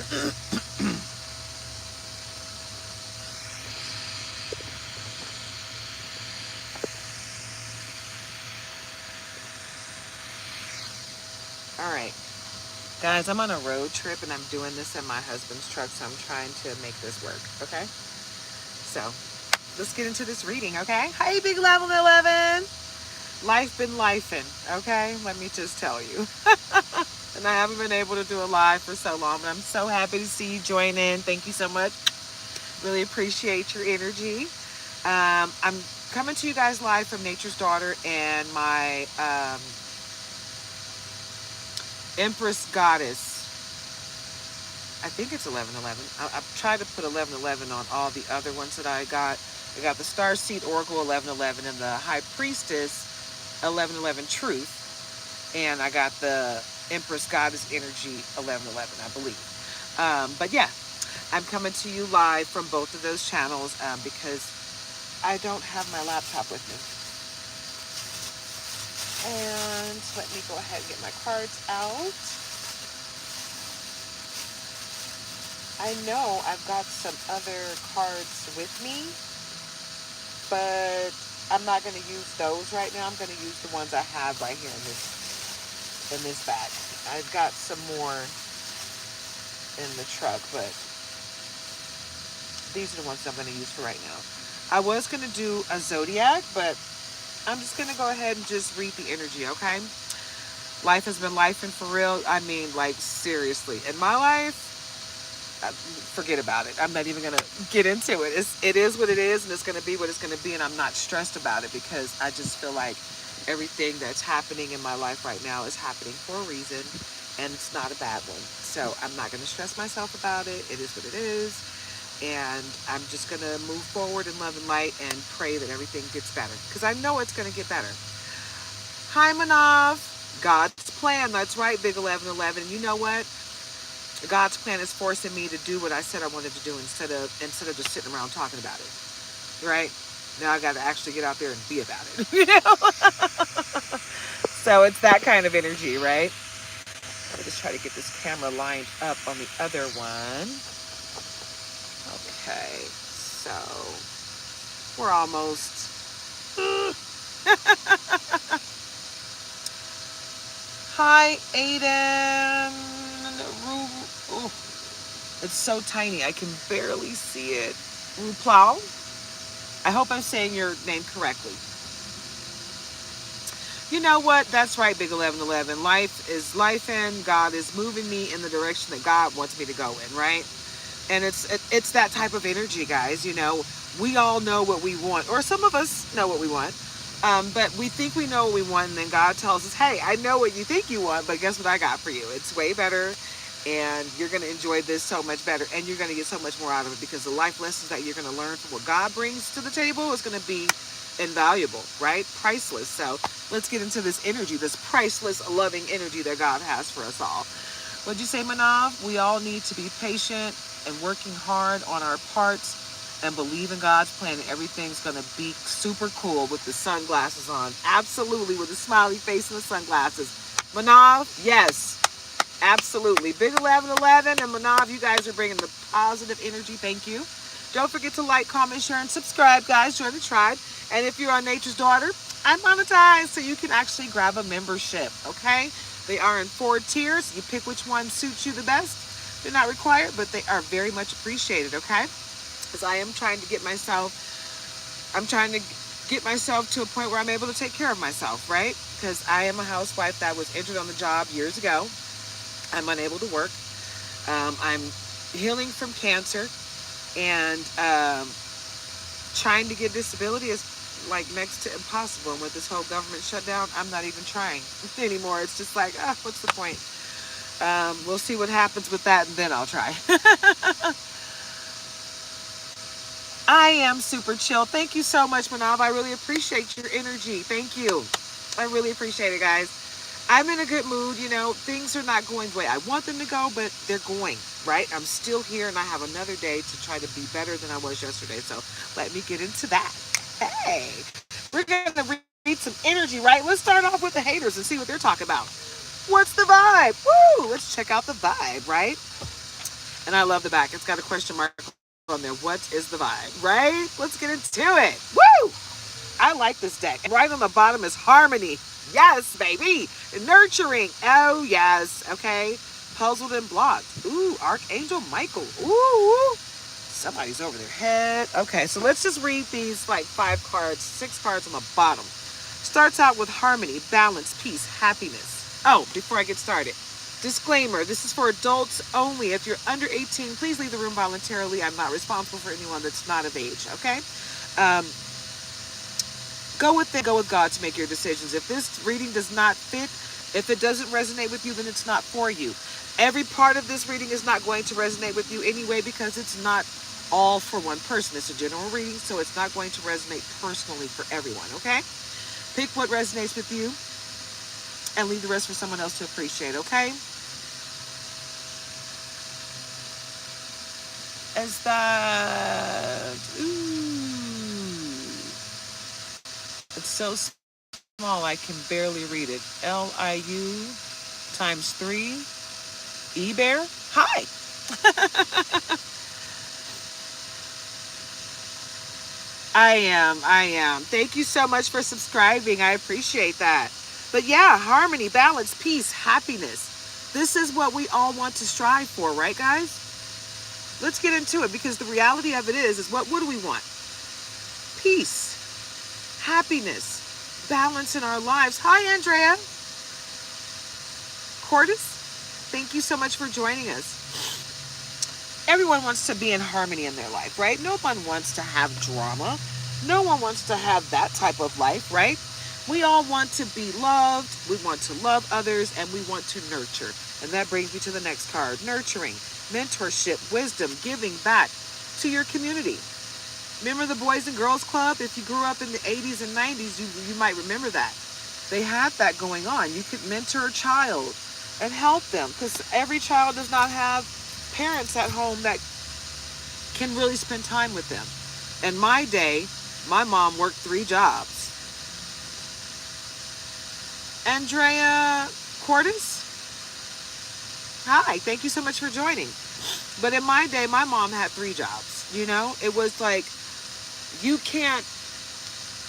All right. Guys, I'm on a road trip and I'm doing this in my husband's truck, so I'm trying to make this work, okay? So, let's get into this reading, okay? Hey, Big Level 11! Life been lifing, okay? Let me just tell you. And I haven't been able to do a live for so long, but I'm so happy to see you join in. Thank you so much. Really appreciate your energy. I'm coming to you guys live from Nature's Daughter and my Empress Goddess. I think it's 1111. I've tried to put 1111 on all the other ones that I got. I got the Star Seed Oracle 1111 and the High Priestess 1111 Truth. And I got the Empress Goddess Energy 1111, I believe. But yeah, I'm coming to you live from both of those channels because I don't have my laptop with me. And let me go ahead and get my cards out. I know I've got some other cards with me, but I'm not going to use those right now. I'm going to use the ones I have right here in this bag. I've got some more in the truck, but these are the ones I'm going to use for right now. I was going to do a zodiac, but I'm just going to go ahead and just read the energy, okay? Life has been lifing for real. I mean, like, seriously. In my life, forget about it. I'm not even going to get into it. It is what it is, and it's going to be what it's going to be, and I'm not stressed about it because I just feel like everything that's happening in my life right now is happening for a reason, and it's not a bad one. So I'm not going to stress myself about it. It is what it is, and I'm just going to move forward in love and light and pray that everything gets better because I know it's going to get better. Hi, Manav. God's plan. That's right, Big 1111. You know what? God's plan is forcing me to do what I said I wanted to do instead of just sitting around talking about it. Right? Now I got to actually get out there and be about it. You know? So it's that kind of energy, right? Let me just try to get this camera lined up on the other one. Okay. So we're almost. Hi, Aiden. Ooh, it's so tiny. I can barely see it. Ruplau. I hope I'm saying your name correctly. You know what? That's right, Big 1111. Life is life, and God is moving me in the direction that God wants me to go in, right? And it's that type of energy, guys. You know, we all know what we want, or some of us know what we want. But we think we know what we want, and then God tells us, hey, I know what you think you want, but guess what I got for you? It's way better, and you're going to enjoy this so much better, and you're going to get so much more out of it because the life lessons that you're going to learn from what God brings to the table is going to be invaluable, right? Priceless. So let's get into this energy, this priceless, loving energy that God has for us all. What'd you say, Manav? We all need to be patient and working hard on our parts and believe in God's plan, and everything's going to be super cool with the sunglasses on. Absolutely, with the smiley face and the sunglasses. Manav, yes, absolutely. Big 1111 and Manav, you guys are bringing the positive energy. Thank you. Don't forget to like, comment, share, and subscribe, guys. Join the tribe. And if you're on Nature's Daughter, I'm monetized, so you can actually grab a membership, okay? They are in 4 tiers. You pick which one suits you the best. They're not required, but they are very much appreciated, okay? Because I'm trying to get myself to a point where I'm able to take care of myself, right? Because I am a housewife that was injured on the job years ago. I'm unable to work. I'm healing from cancer, and trying to get disability is like next to impossible. And with this whole government shutdown, I'm not even trying anymore. It's just like, what's the point? We'll see what happens with that, and then I'll try. I am super chill. Thank you so much, Manav. I really appreciate your energy. Thank you. I really appreciate it, guys. I'm in a good mood. You know, things are not going the way I want them to go, but they're going, right? I'm still here, and I have another day to try to be better than I was yesterday. So let me get into that. Hey, we're going to read some energy, right? Let's start off with the haters and see what they're talking about. What's the vibe? Woo! Let's check out the vibe, right? And I love the back. It's got a question mark on there. What is the vibe? Right? Let's get into it. Woo! I like this deck. And right on the bottom is harmony. Yes, baby. Nurturing. Oh, yes. Okay. Puzzled and blocked. Ooh, Archangel Michael. Ooh. Somebody's over their head. Okay, so let's just read these like 5 cards, 6 cards on the bottom. Starts out with harmony, balance, peace, happiness. Oh, before I get started, disclaimer, this is for adults only. If you're under 18, please leave the room voluntarily. I'm not responsible for anyone that's not of age, okay? Um, go with God to make your decisions. If this reading does not fit, if it doesn't resonate with you, then it's not for you. Every part of this reading is not going to resonate with you anyway because it's not all for one person. It's a general reading, so it's not going to resonate personally for everyone, okay? Pick what resonates with you and leave the rest for someone else to appreciate, okay? Is that... Ooh. It's so small I can barely read it. LIU times 3. E-Bear? Hi! I am. Thank you so much for subscribing. I appreciate that. But yeah, harmony, balance, peace, happiness. This is what we all want to strive for, right, guys? Let's get into it because the reality of it is what do we want? Peace, happiness, balance in our lives. Hi, Andrea. Cordis, thank you so much for joining us. Everyone wants to be in harmony in their life, right? No one wants to have drama. No one wants to have that type of life, right? We all want to be loved. We want to love others and we want to nurture. And that brings me to the next card, nurturing, mentorship, wisdom, giving back to your community. Remember the Boys and Girls Club? If you grew up in the 80s and 90s, you might remember that. They had that going on. You could mentor a child and help them because every child does not have parents at home that can really spend time with them. In my day, my mom worked 3 jobs. Andrea Cordis? Hi, thank you so much for joining. But in my day, my mom had 3 jobs. You know, it was like, you can't,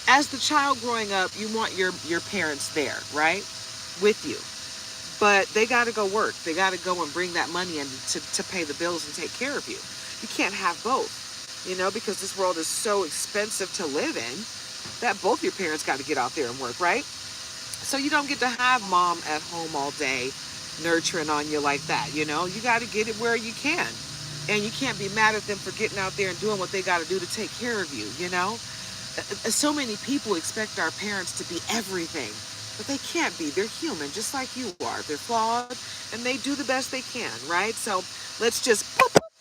as the child growing up, you want your parents there, right? With you. But they got to go work. They got to go and bring that money in to pay the bills and take care of you. You can't have both, you know, because this world is so expensive to live in that both your parents got to get out there and work, right? So you don't get to have mom at home all day nurturing on you like that, you know. You got to get it where you can. And you can't be mad at them for getting out there and doing what they got to do to take care of you, you know. So many people expect our parents to be everything. But they can't be. They're human, just like you are. They're flawed, and they do the best they can, right? So let's just,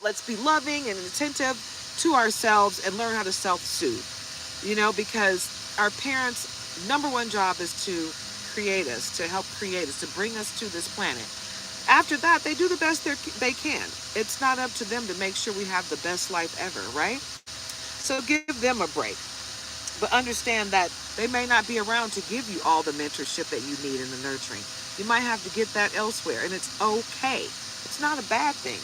let's be loving and attentive to ourselves and learn how to self-soothe, you know, because our parents' number one job is to create us, to help create us, to bring us to this planet. After that, they do the best they can. It's not up to them to make sure we have the best life ever, right? So give them a break. But understand that they may not be around to give you all the mentorship that you need in the nurturing. You might have to get that elsewhere, and it's okay. It's not a bad thing.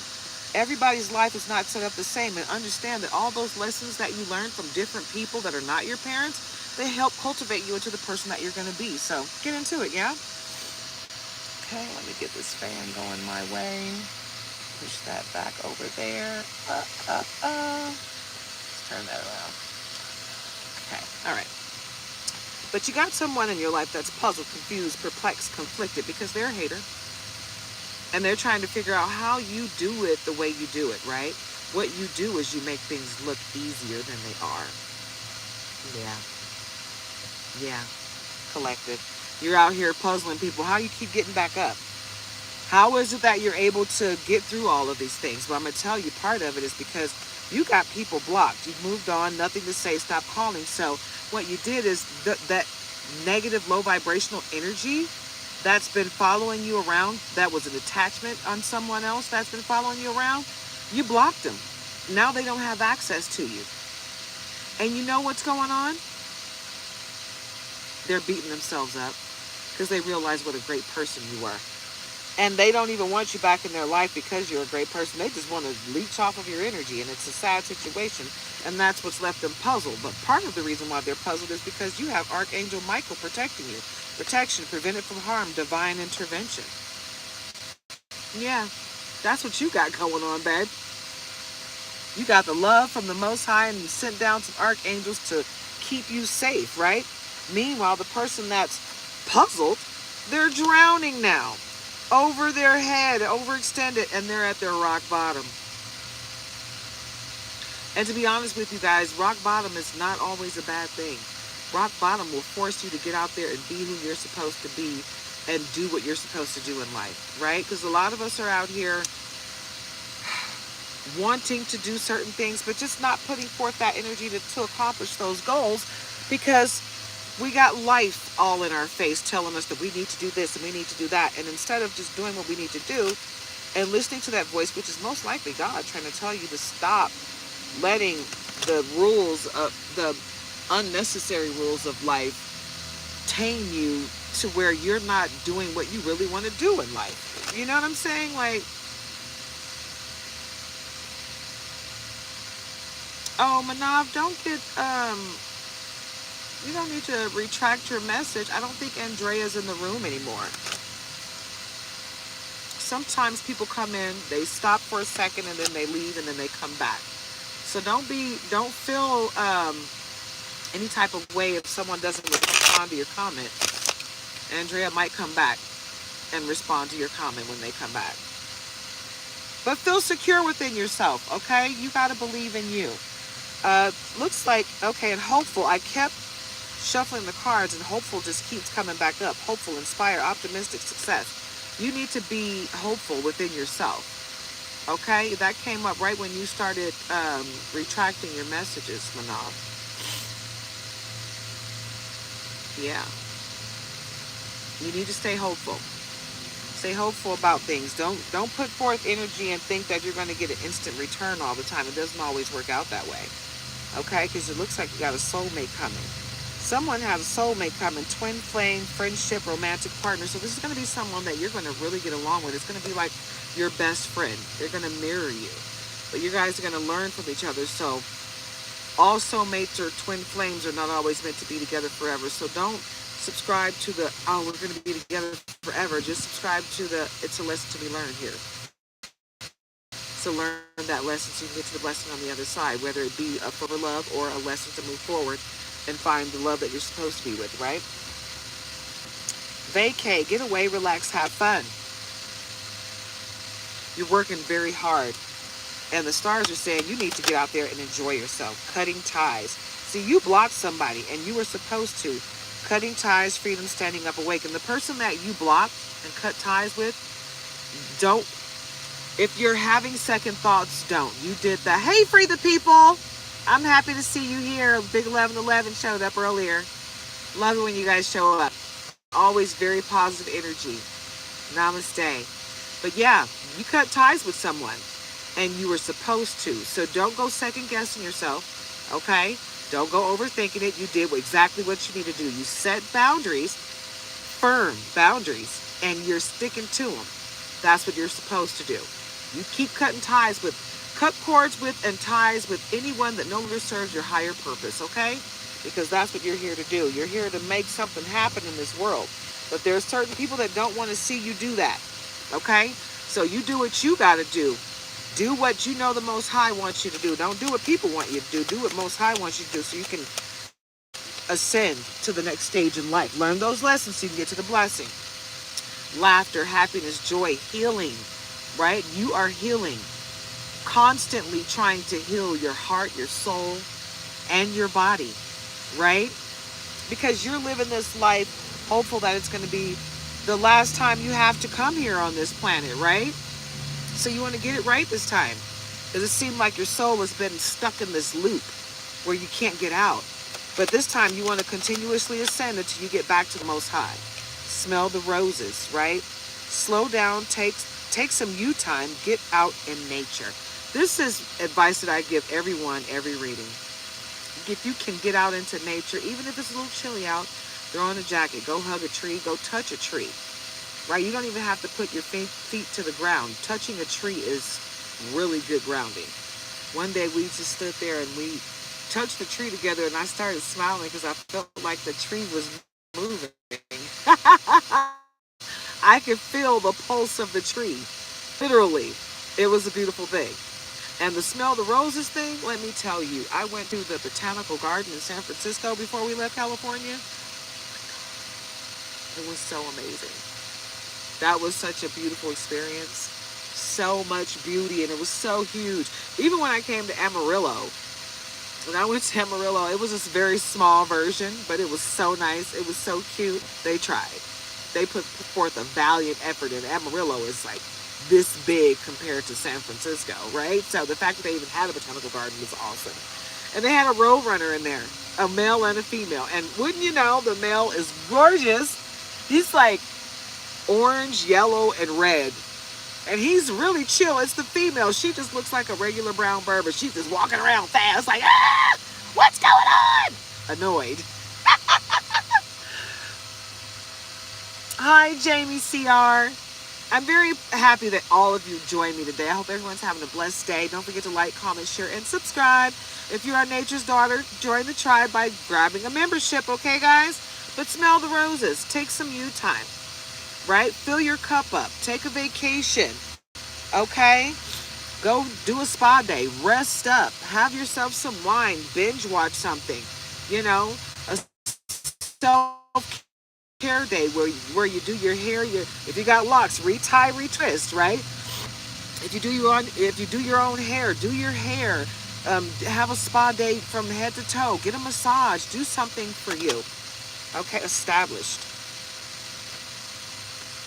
Everybody's life is not set up the same, and understand that all those lessons that you learn from different people that are not your parents, they help cultivate you into the person that you're going to be. So get into it, yeah? Okay, let me get this fan going my way. Push that back over there. Let's turn that around. Okay, all right. But you got someone in your life that's puzzled, confused, perplexed, conflicted because they're a hater. And they're trying to figure out how you do it the way you do it, right? What you do is you make things look easier than they are. Yeah. Collective. You're out here puzzling people. How you keep getting back up? How is it that you're able to get through all of these things? Well, I'm going to tell you part of it is because you got people blocked. You've moved on, nothing to say, stop calling. So what you did is that negative, low vibrational energy that's been following you around, that was an attachment on someone else that's been following you around, you blocked them. Now they don't have access to you. And you know what's going on? They're beating themselves up because they realize what a great person you are. And they don't even want you back in their life because you're a great person. They just want to leech off of your energy, and it's a sad situation. And that's what's left them puzzled. But part of the reason why they're puzzled is because you have Archangel Michael protecting you. Protection, prevented from harm, divine intervention. Yeah, that's what you got going on, babe. You got the love from the Most High, and you sent down some archangels to keep you safe, right? Meanwhile, the person that's puzzled, they're drowning now, over their head, overextended, and they're at their rock bottom. And to be honest with you guys, rock bottom is not always a bad thing. Rock bottom will force you to get out there and be who you're supposed to be and do what you're supposed to do in life, right? Because a lot of us are out here wanting to do certain things, but just not putting forth that energy to accomplish those goals, because we got life all in our face telling us that we need to do this and we need to do that. And instead of just doing what we need to do and listening to that voice, which is most likely God trying to tell you to stop letting the rules of the unnecessary rules of life tame you to where you're not doing what you really want to do in life. You know what I'm saying? Like, oh, Manav, don't get, you don't need to retract your message. I don't think Andrea's in the room anymore. Sometimes people come in, they stop for a second, and then they leave, and then they come back. So don't feel any type of way if someone doesn't respond to your comment. Andrea might come back and respond to your comment when they come back. But feel secure within yourself, okay? You got to believe in you. Looks like, okay, and hopeful. I kept shuffling the cards, and hopeful just keeps coming back up. Hopeful, inspire, optimistic, success. You need to be hopeful within yourself. Okay, that came up right when you started retracting your messages, Manav. Yeah. You need to stay hopeful. Stay hopeful about things. Don't put forth energy and think that you're going to get an instant return all the time. It doesn't always work out that way. Okay, because it looks like you got a soulmate coming. Someone has a soulmate coming, twin flame, friendship, romantic partner. So this is going to be someone that you're going to really get along with. It's going to be like your best friend. They're going to mirror you. But you guys are going to learn from each other. So all soulmates or twin flames are not always meant to be together forever. So don't subscribe to the, oh, we're going to be together forever. Just subscribe to the, it's a lesson to be learned here. So learn that lesson so you can get to the blessing on the other side, whether it be a for love or a lesson to move forward and find the love that you're supposed to be with, right? Vacay, get away, relax, have fun. You're working very hard. And the stars are saying you need to get out there and enjoy yourself. Cutting ties. See, you blocked somebody and you were supposed to. Cutting ties, freedom, standing up, awake. And the person that you blocked and cut ties with, don't. If you're having second thoughts, don't. You did that. Hey, Free the People. I'm happy to see you here. Big 1111 showed up earlier. Love it when you guys show up. Always very positive energy. Namaste. But yeah, you cut ties with someone and you were supposed to. So don't go second guessing yourself. Okay? Don't go overthinking it. You did exactly what you need to do. You set boundaries, firm boundaries, and you're sticking to them. That's what you're supposed to do. You keep cutting ties with, cut cords with and ties with anyone that no longer serves your higher purpose, okay? Because that's what you're here to do. You're here to make something happen in this world. But there are certain people that don't want to see you do that, okay? So you do what you got to do. Do what you know the Most High wants you to do. Don't do what people want you to do. Do what Most High wants you to do so you can ascend to the next stage in life. Learn those lessons so you can get to the blessing. Laughter, happiness, joy, healing, right? You are healing. Constantly trying to heal your heart, your soul, and your body, right? Because you're living this life hopeful that it's going to be the last time you have to come here on this planet, right? So you want to get it right this time. Because it seemed like your soul has been stuck in this loop where you can't get out. But this time you want to continuously ascend until you get back to the Most High. Smell the roses, right? Slow down, take some you time, get out in nature. This is advice that I give everyone every reading. If you can get out into nature, even if it's a little chilly out, throw on a jacket, go hug a tree, go touch a tree. right? You don't even have to put your feet to the ground. Touching a tree is really good grounding. One day we just stood there and we touched the tree together, and I started smiling because I felt like the tree was moving. I could feel the pulse of the tree. Literally, it was a beautiful thing. And the smell the roses thing, let me tell you, I went to the botanical garden in San Francisco before we left California. It was so amazing. That was such a beautiful experience. So much beauty, and it was so huge. Even when I came to Amarillo, when I went to Amarillo, it was this very small version, but it was so nice. It was so cute. They tried. They put forth a valiant effort, and Amarillo is like this big compared to San Francisco, right? So the fact that they even had a botanical garden was awesome. And they had a roadrunner in there, a male and a female. And wouldn't you know, the male is gorgeous. He's like orange, yellow, and red. And he's really chill. It's the female. She just looks like a regular brown bird, but she's just walking around fast, like, ah, what's going on? Annoyed. Hi, Jamie CR. I'm very happy that all of you joined me today. I hope everyone's having a blessed day. Don't forget to like, comment, share, and subscribe. If you are nature's daughter, join the tribe by grabbing a membership, okay, guys? But smell the roses. Take some you time, right? Fill your cup up. Take a vacation, okay? Go do a spa day. Rest up. Have yourself some wine. Binge watch something. You know, a self-care day where you do your hair. If you got locks, retie, retwist, right? If you do your own hair, do your hair. Have a spa day from head to toe. Get a massage. Do something for you. Okay, established.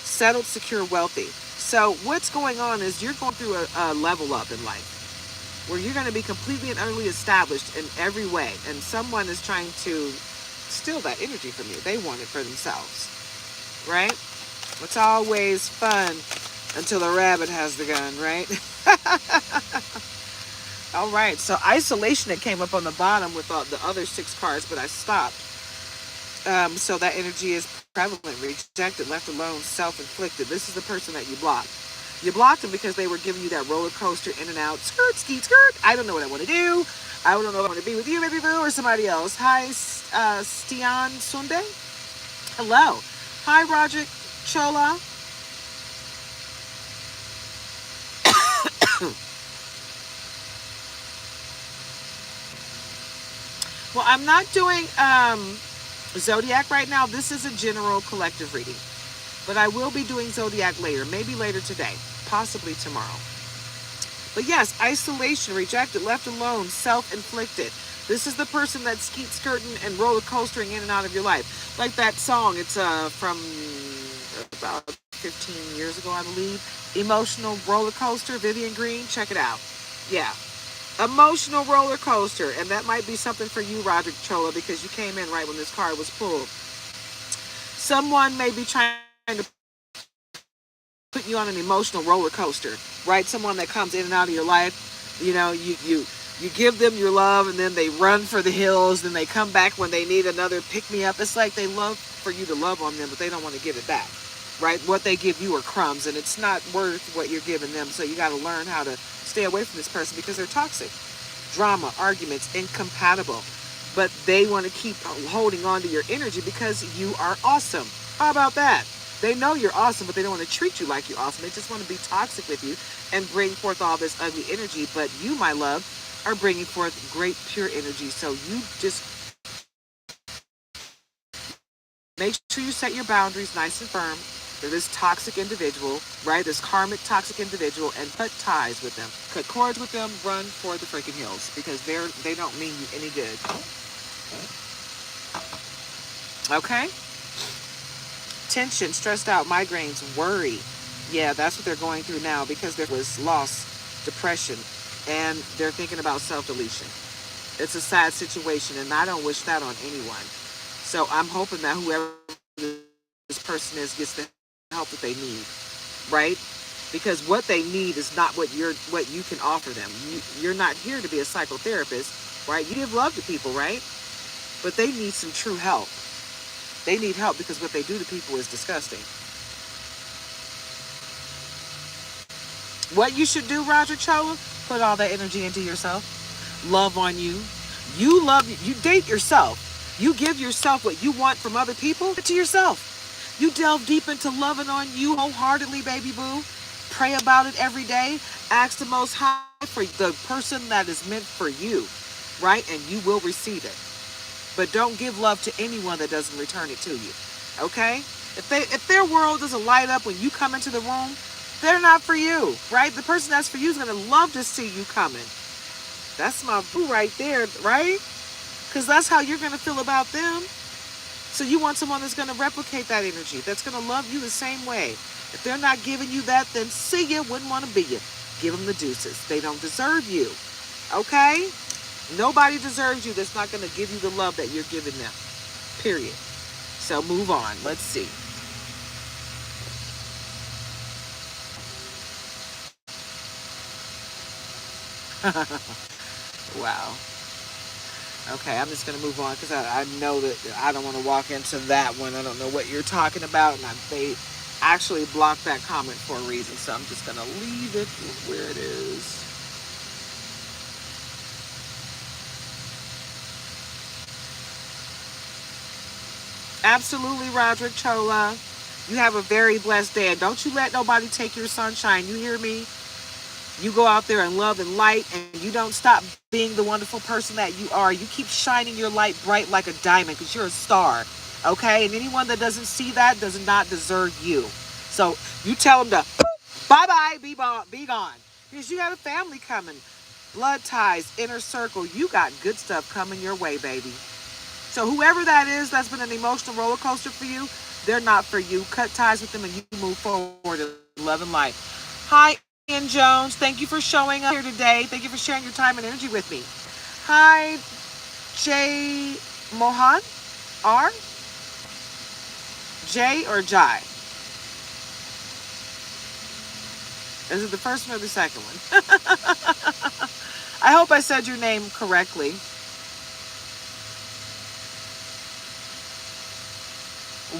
Settled, secure, wealthy. So what's going on is you're going through a level up in life where you're going to be completely and utterly established in every way. And someone is trying to steal that energy from you. They want it for themselves, right? It's always fun until the rabbit has the gun, right? All right, so isolation, it came up on the bottom with the other 6 cards, but I stopped. So that energy is prevalent, rejected, left alone, self-inflicted. This is the person that you blocked. You blocked them because they were giving you that roller coaster in and out, skirt, skeet, skirt. I don't know what I want to do. I don't know if I want to be with you, baby boo, or somebody else. Hi, Stian Sunde. Hello. Hi, Roderick Chola. Well, I'm not doing Zodiac right now. This is a general collective reading. But I will be doing Zodiac later. Maybe later today. Possibly tomorrow. But yes, isolation, rejected, left alone, self-inflicted. This is the person that's skeet skirting and roller coastering in and out of your life. Like that song, it's from about 15 years ago, I believe. Emotional Roller Coaster, Vivian Green. Check it out. Yeah. Emotional roller coaster. And that might be something for you, Roderick Chola, because you came in right when this card was pulled. Someone may be trying to put you on an emotional roller coaster, right? Someone that comes in and out of your life, you know, you give them your love and then they run for the hills, then they come back when they need another pick-me-up. It's like they love for you to love on them, but they don't want to give it back, right? What they give you are crumbs, and it's not worth what you're giving them. So you got to learn how to stay away from this person because they're toxic. Drama, arguments, incompatible. But they want to keep holding on to your energy because you are awesome. How about that? They know you're awesome, but they don't want to treat you like you're awesome. They just want to be toxic with you and bring forth all this ugly energy. But you, my love, are bringing forth great, pure energy. So you just make sure you set your boundaries nice and firm for this toxic individual, right? This karmic toxic individual, and cut ties with them. Cut cords with them, run for the freaking hills because they don't mean you any good. Okay? Tension, stressed out, migraines, worry. Yeah, that's what they're going through now because there was loss, depression, and they're thinking about self-deletion. It's a sad situation, and I don't wish that on anyone. So I'm hoping that whoever this person is gets the help that they need, right? Because what they need is not what you can offer them. You're not here to be a psychotherapist, right? You give love to people, right? But they need some true help. They need help because what they do to people is disgusting. What you should do, Roger Chola, put all that energy into yourself. Love on you. You love, you date yourself. You give yourself what you want from other people to yourself. You delve deep into loving on you wholeheartedly, baby boo. Pray about it every day. Ask the Most High for the person that is meant for you, right? And you will receive it. But don't give love to anyone that doesn't return it to you. Okay? If their world doesn't light up when you come into the room, they're not for you, right? The person that's for you is gonna love to see you coming. That's my boo right there, right? Because that's how you're gonna feel about them. So you want someone that's gonna replicate that energy, that's gonna love you the same way. If they're not giving you that, then see ya, wouldn't want to be you. Give them the deuces. They don't deserve you. Okay? Nobody deserves you that's not going to give you the love that you're giving them. Period. So move on. Let's see. Wow. Okay, I'm just going to move on because I know that I don't want to walk into that one. I don't know what you're talking about. And they actually blocked that comment for a reason. So I'm just going to leave it where it is. Absolutely, Roderick Chola. You have a very blessed day. And don't you let nobody take your sunshine. You hear me? You go out there and love and light, and you don't stop being the wonderful person that you are. You keep shining your light bright like a diamond because you're a star. Okay? And anyone that doesn't see that does not deserve you. So you tell them to bye-bye, be gone. Because you got a family coming. Blood ties, inner circle. You got good stuff coming your way, baby. So whoever that is that's been an emotional roller coaster for you, they're not for you. Cut ties with them and you move forward in love and light. Hi, Ian Jones. Thank you for showing up here today. Thank you for sharing your time and energy with me. Hi, Jay Mohan. R? J or Jai? Is it the first one or the second one? I hope I said your name correctly.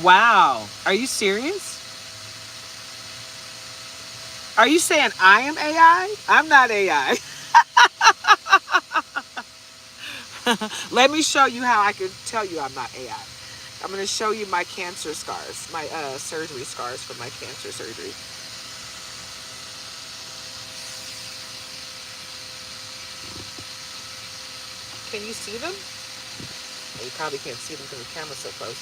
Wow. Are you serious? Are you saying I am AI? I'm not AI. Let me show you how I can tell you I'm not AI. I'm going to show you my cancer scars, my surgery scars from my cancer surgery. Can you see them? You probably can't see them because the camera's so close.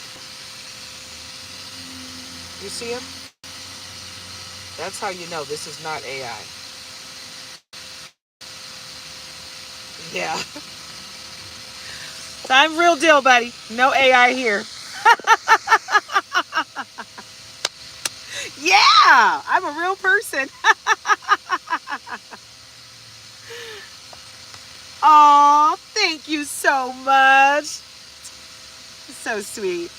You see them? That's how you know this is not AI. Yeah. I'm real deal, buddy. No AI here. Yeah, I'm a real person. Aw, thank you so much. So sweet.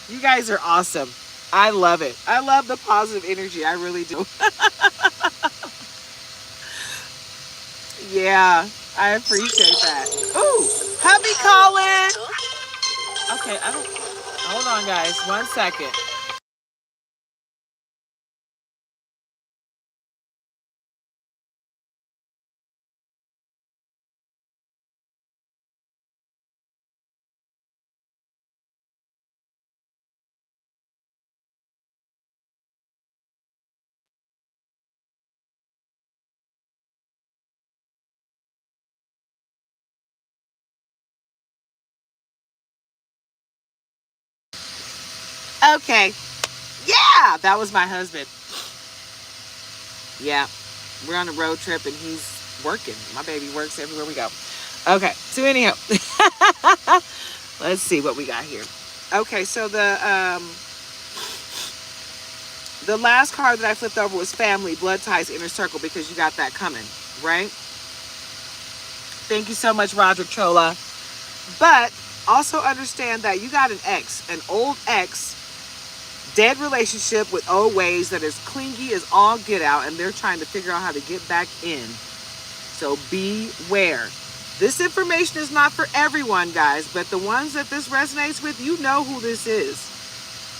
You guys are awesome. I love it. I love the positive energy. I really do. Yeah, I appreciate that. Ooh, hubby calling. Okay, I don't. Hold on, guys. 1 second. Okay. Yeah, that was my husband. Yeah, we're on a road trip and he's working. My baby works everywhere we go. Okay, so anyhow, let's see what we got here. Okay, so the last card that I flipped over was family, blood ties, inner circle, because you got that coming, right? Thank you so much, Roderick Chola. But also understand that you got an ex, an old ex, dead relationship with old ways that is clingy as all get out, and they're trying to figure out how to get back in. So beware. This information is not for everyone, guys, but the ones that this resonates with, you know who this is.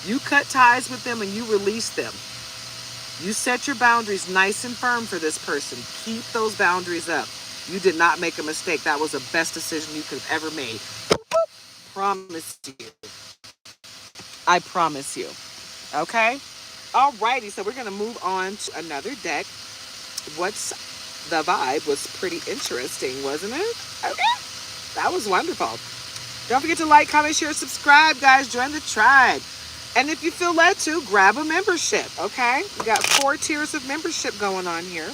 You cut ties with them and you release them. You set your boundaries nice and firm for this person. Keep those boundaries up. You did not make a mistake. That was the best decision you could have ever made. Promise you. I promise you. Okay? Alrighty, so we're going to move on to another deck. What's the vibe was pretty interesting, wasn't it? Okay. That was wonderful. Don't forget to like, comment, share, subscribe, guys. Join the tribe. And if you feel led to, grab a membership, okay? We got 4 tiers of membership going on here.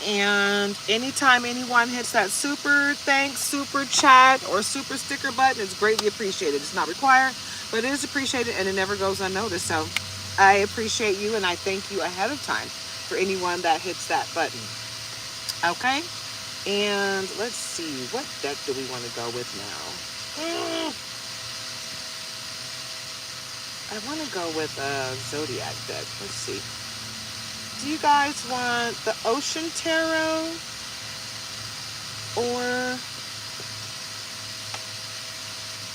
And anytime anyone hits that super thanks, super chat, or super sticker button, it's greatly appreciated. It's not required, but it is appreciated, and it never goes unnoticed. So I appreciate you, and I thank you ahead of time for anyone that hits that button. Okay? And let's see, what deck do we want to go with now? I want to go with a Zodiac deck. Let's see. Do you guys want the Ocean Tarot or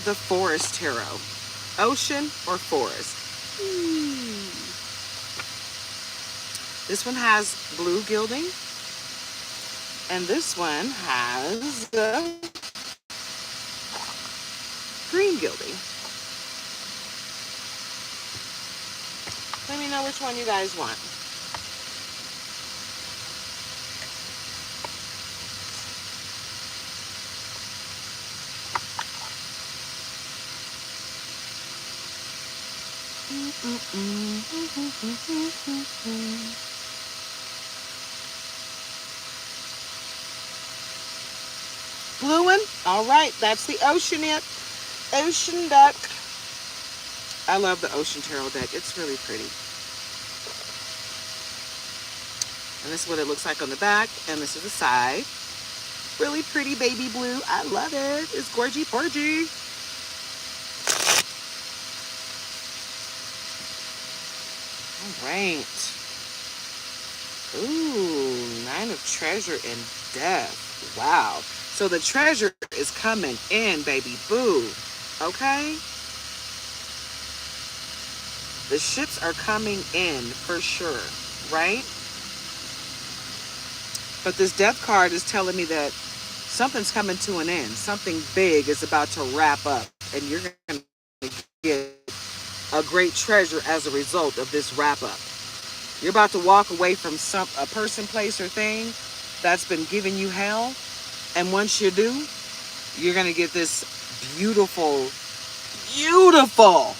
the Forest Tarot? Ocean or Forest? This one has blue gilding, and this one has green gilding. Let me know which one you guys want. Blue one? All right, that's the ocean deck. I love the Ocean Tarot deck. It's really pretty. And this is what it looks like on the back, and this is the side. Really pretty baby blue. I love it. It's gorgy porgy. All right. Ooh, 9 of Treasure and Death. Wow. So the treasure is coming in, baby boo. Okay? The ships are coming in for sure, right? But this Death card is telling me that something's coming to an end. Something big is about to wrap up, and you're going to get a great treasure as a result of this wrap up. You're about to walk away from a person, place, or thing that's been giving you hell. And once you do, you're going to get this beautiful, beautiful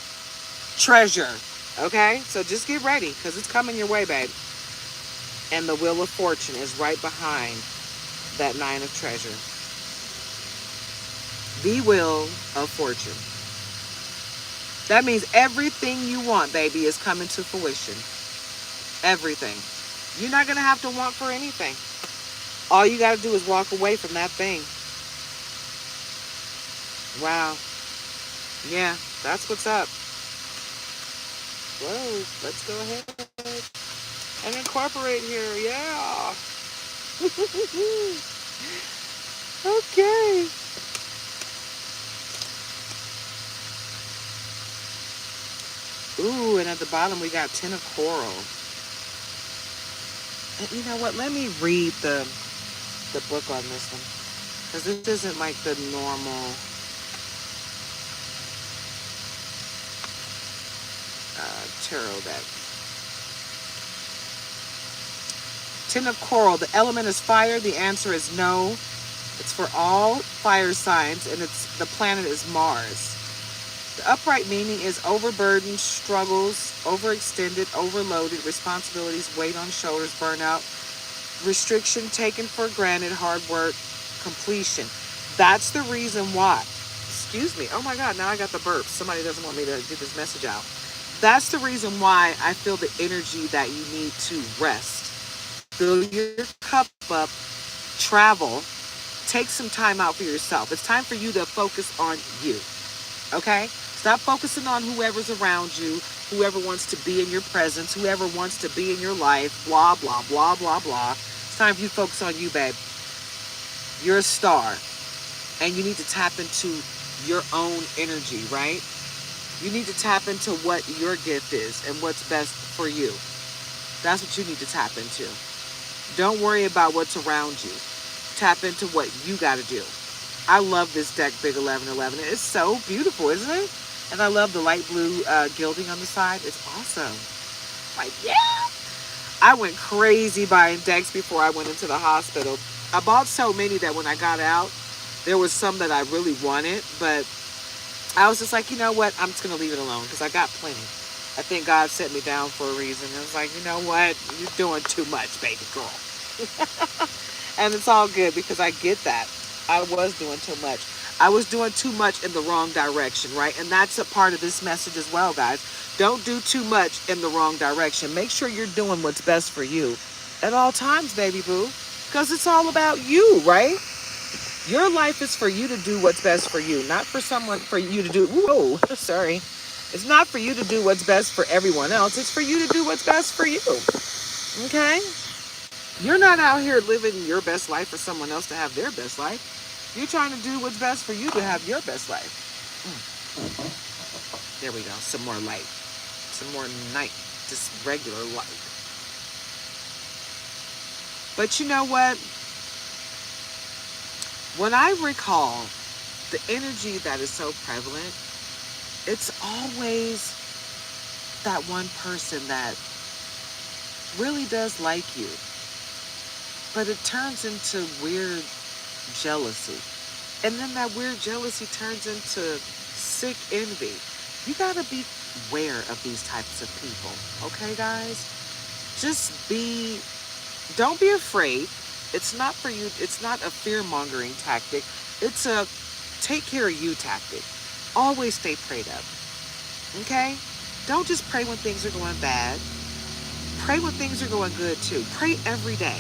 treasure. Okay? So just get ready, because it's coming your way, babe. And the Wheel of Fortune is right behind that 9 of Treasure. The Wheel of Fortune. That means everything you want, baby, is coming to fruition. Everything. You're not going to have to want for anything. All you got to do is walk away from that thing. Wow. Yeah, that's what's up. Whoa, let's go ahead and incorporate here. Yeah. Okay. Ooh, and at the bottom we got 10 of Coral. And you know what? Let me read the book on this one, because this isn't like the normal tarot deck. 10 of Coral. The element is fire. The answer is no. It's for all fire signs, and the planet is Mars. The upright meaning is overburdened, struggles, overextended, overloaded, responsibilities, weight on shoulders, burnout, restriction, taken for granted, hard work, completion. That's the reason why. Excuse me. Oh my God, now I got the burps. Somebody doesn't want me to get this message out. That's the reason why I feel the energy that you need to rest. Fill your cup up, travel, take some time out for yourself. It's time for you to focus on you. Okay? Stop focusing on whoever's around you, whoever wants to be in your presence, whoever wants to be in your life, blah, blah, blah, blah, blah. It's time for you to focus on you, babe. You're a star, and you need to tap into your own energy, right? You need to tap into what your gift is and what's best for you. That's what you need to tap into. Don't worry about what's around you. Tap into what you got to do. I love this deck, Big 1111. It's so beautiful, isn't it? And I love the light blue gilding on the side. It's awesome. Like, yeah. I went crazy buying decks before I went into the hospital. I bought so many that when I got out, there was some that I really wanted, but I was just like, you know what? I'm just going to leave it alone because I got plenty. I think God set me down for a reason. It was like, you know what? You're doing too much, baby girl. And it's all good because I get that. I was doing too much. I was doing too much in the wrong direction, right? And that's a part of this message as well, guys. Don't do too much in the wrong direction. Make sure you're doing what's best for you at all times, baby boo. Because it's all about you, right? Your life is for you to do what's best for you, not for someone for you to do. Whoa, sorry. It's not for you to do what's best for everyone else. It's for you to do what's best for you. Okay? You're not out here living your best life for someone else to have their best life. You're trying to do what's best for you to have your best life. There we go. Some more light. Some more night. Just regular light. But you know what? When I recall the energy that is so prevalent, it's always that one person that really does like you, but it turns into weird jealousy. And then that weird jealousy turns into sick envy. You gotta be aware of these types of people, okay, guys? Don't be afraid. It's not for you, it's not a fear-mongering tactic. It's a take care of you tactic. Always stay prayed up, okay? Don't just pray when things are going bad. Pray when things are going good too. Pray every day.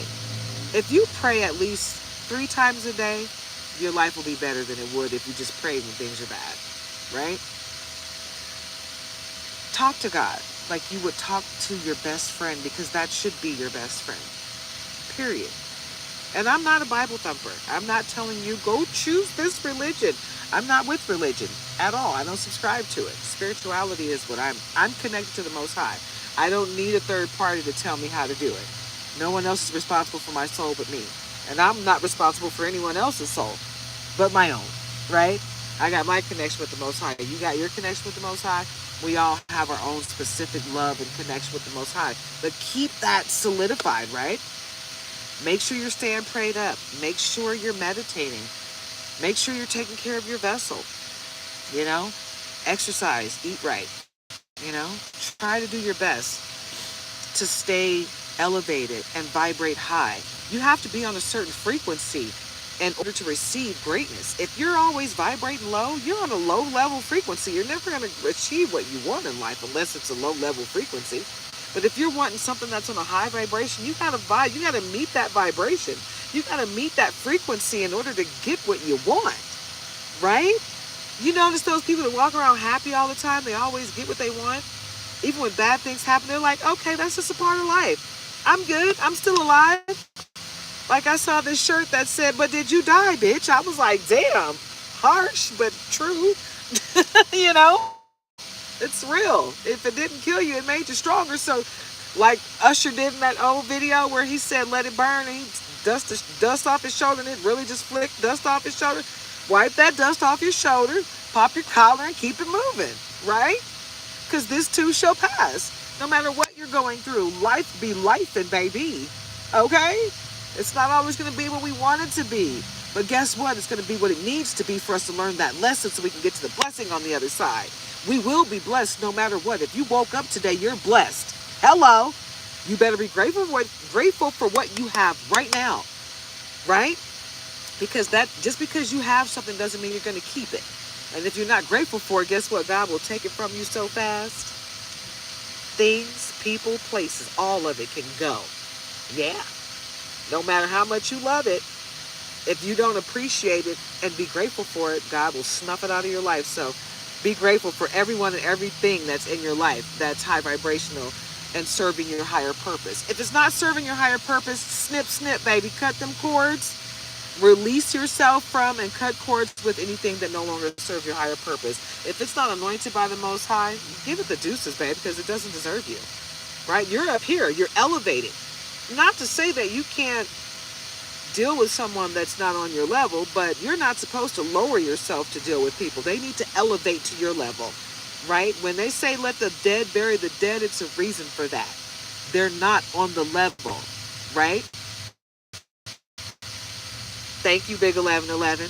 If you pray at least 3 times a day, your life will be better than it would if you just prayed when things are bad, right? Talk to God like you would talk to your best friend because that should be your best friend, period. And I'm not a Bible thumper. I'm not telling you, go choose this religion. I'm not with religion at all. I don't subscribe to it. Spirituality is what I'm connected to the Most High. I don't need a third party to tell me how to do it. No one else is responsible for my soul but me. And I'm not responsible for anyone else's soul but my own, right? I got my connection with the Most High. You got your connection with the Most High. We all have our own specific love and connection with the Most High. But keep that solidified, right? Make sure you're staying prayed up. Make sure you're meditating. Make sure you're taking care of your vessel. You know, exercise, eat right. You know, try to do your best to stay elevated and vibrate high. You have to be on a certain frequency in order to receive greatness. If you're always vibrating low, you're on a low level frequency. You're never going to achieve what you want in life unless it's a low level frequency. But if you're wanting something that's on a high vibration, you gotta meet that vibration. You gotta meet that frequency in order to get what you want, right? You notice those people that walk around happy all the time, they always get what they want. Even when bad things happen, they're like, okay, that's just a part of life. I'm good, I'm still alive. Like I saw this shirt that said, but did you die, bitch? I was like, damn, harsh, but true. You know? It's real. If it didn't kill you, it made you stronger. So, like Usher did in that old video where he said, let it burn, and he dust off his shoulder, and it really just flicked dust off his shoulder. Wipe that dust off your shoulder, pop your collar, and keep it moving, right? Because this too shall pass. No matter what you're going through, life be lifing, baby. Okay? It's not always going to be what we want it to be. But guess what? It's going to be what it needs to be for us to learn that lesson so we can get to the blessing on the other side. We will be blessed no matter what. If you woke up today, you're blessed. Hello. You better be grateful for what you have right now. Right? Because just because you have something doesn't mean you're going to keep it. And if you're not grateful for it, guess what? God will take it from you so fast. Things, people, places, all of it can go. Yeah. No matter how much you love it, if you don't appreciate it and be grateful for it, God will snuff it out of your life. So be grateful for everyone and everything that's in your life that's high vibrational and serving your higher purpose. If it's not serving your higher purpose, snip, snip, baby. Cut them cords. Release yourself from and cut cords with anything that no longer serves your higher purpose. If it's not anointed by the Most High, give it the deuces, babe, because it doesn't deserve you. Right? You're up here. You're elevated. Not to say that you can't deal with someone that's not on your level, but you're not supposed to lower yourself to deal with people. They need to elevate to your level. Right? When they say let the dead bury the dead, it's a reason for that. They're not on the level. Right? Thank you, Big 1111.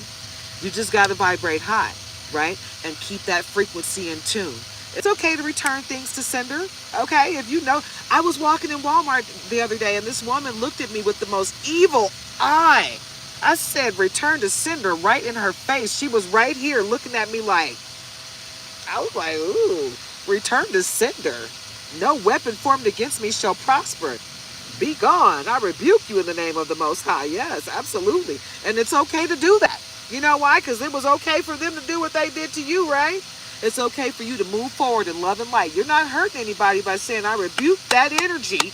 You just got to vibrate high, right? And keep that frequency in tune. It's okay to return things to sender, okay? If you know, I was walking in Walmart the other day and this woman looked at me with the most evil eye. I said, return to sender right in her face. She was right here looking at me like, I was like, ooh, return to sender. No weapon formed against me shall prosper. Be gone. I rebuke you in the name of the Most High. Yes, absolutely. And it's okay to do that. You know why? Because it was okay for them to do what they did to you, right? It's okay for you to move forward in love and light. You're not hurting anybody by saying, I rebuke that energy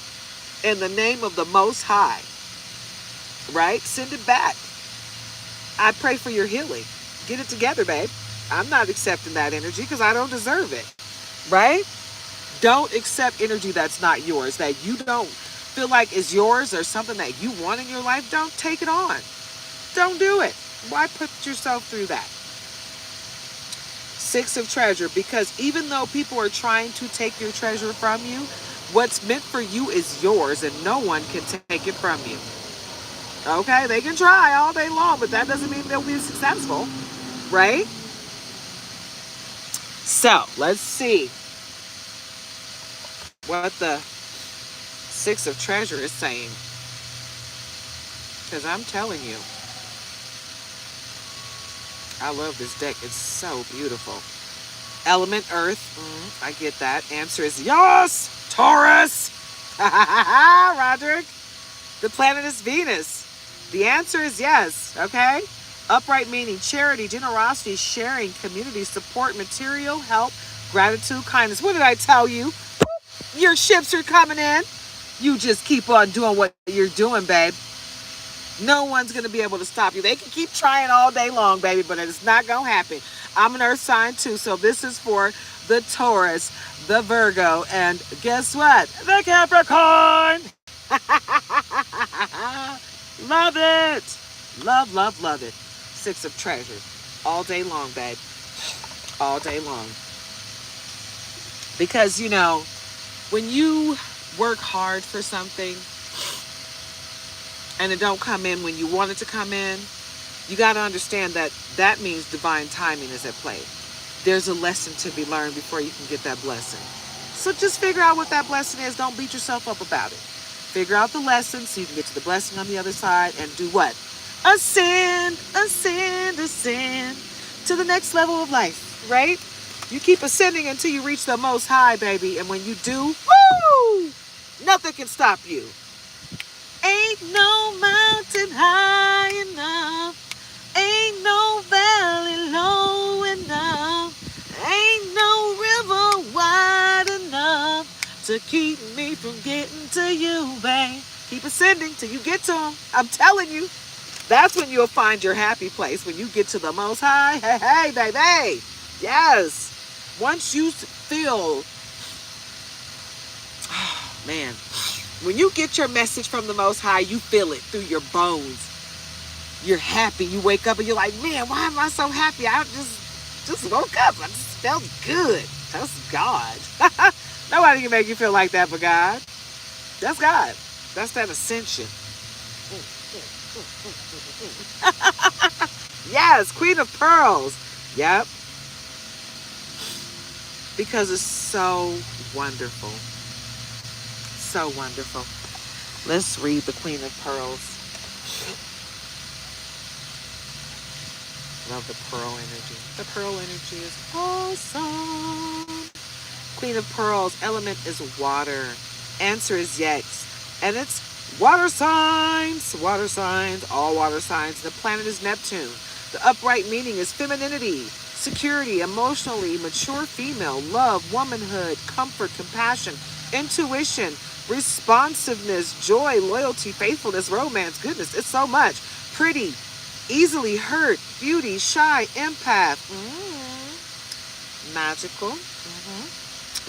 in the name of the Most High. Right? Send it back. I pray for your healing. Get it together, babe. I'm not accepting that energy because I don't deserve it. Right? Don't accept energy that's not yours, that you don't feel like is yours or something that you want in your life. Don't take it on. Don't do it. Why put yourself through that? Six of treasure, because even though people are trying to take your treasure from you, what's meant for you is yours and no one can take it from you. Okay, they can try all day long, but that doesn't mean they'll be successful, right? So let's see what the Six of Treasure is saying. Because I'm telling you, I love this deck. It's so beautiful. Element Earth. I get that. Answer is yes, Taurus. Roderick. The planet is Venus. The answer is yes. Okay. Upright meaning charity, generosity, sharing, community support, material help, gratitude, kindness. What did I tell you? Your ships are coming in. You just keep on doing what you're doing, babe. No one's going to be able to stop you. They can keep trying all day long, baby, but it's not going to happen. I'm an earth sign too, so this is for the Taurus, the Virgo, and guess what? The Capricorn. Love it. Love, love, love it. Six of Treasures. All day long, babe. All day long. Because, you know, when you work hard for something and it don't come in when you want it to come in, you got to understand that that means divine timing is at play. There's a lesson to be learned before you can get that blessing. So just figure out what that blessing is. Don't beat yourself up about it. Figure out the lesson so you can get to the blessing on the other side and do what? Ascend, ascend, ascend to the next level of life, right? You keep ascending until you reach the Most High, baby. And when you do, woo! Nothing can stop you. Ain't no mountain high enough. Ain't no valley low enough. Ain't no river wide enough to keep me from getting to you, babe. Keep ascending till you get to him. I'm telling you. That's when you'll find your happy place. When you get to the Most High. Hey, hey, baby. Yes. Once you feel, oh, man, when you get your message from the Most High, you feel it through your bones. You're happy. You wake up and you're like, man, why am I so happy? I just woke up. I just felt good. That's God. Nobody can make you feel like that but God. That's God. That's that ascension. Yes, Queen of Pearls. Yep. Because it's so wonderful. So wonderful. Let's read the Queen of Pearls. Love the pearl energy. The pearl energy is awesome. Queen of Pearls. Element is water. Answer is yes. And it's water signs. Water signs. All water signs. The planet is Neptune. The upright meaning is femininity, security, emotionally mature female, love, womanhood, comfort, compassion, intuition, responsiveness, joy, loyalty, faithfulness, romance. Goodness, it's so much. Pretty, Easily hurt, beauty, shy, empath, magical,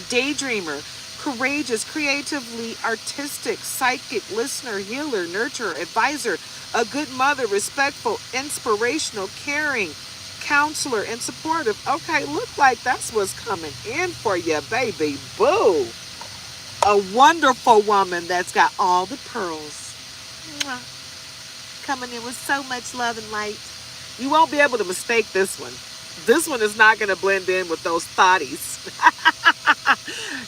daydreamer, courageous, creatively artistic, psychic, listener, healer, nurturer, advisor, a good mother, respectful, inspirational, caring, counselor, and supportive. Okay, look like that's what's coming in for you, baby boo. A wonderful woman that's got all the pearls. Mwah. Coming in with so much love and light. You won't be able to mistake this one. This one is not going to blend in with those thotties.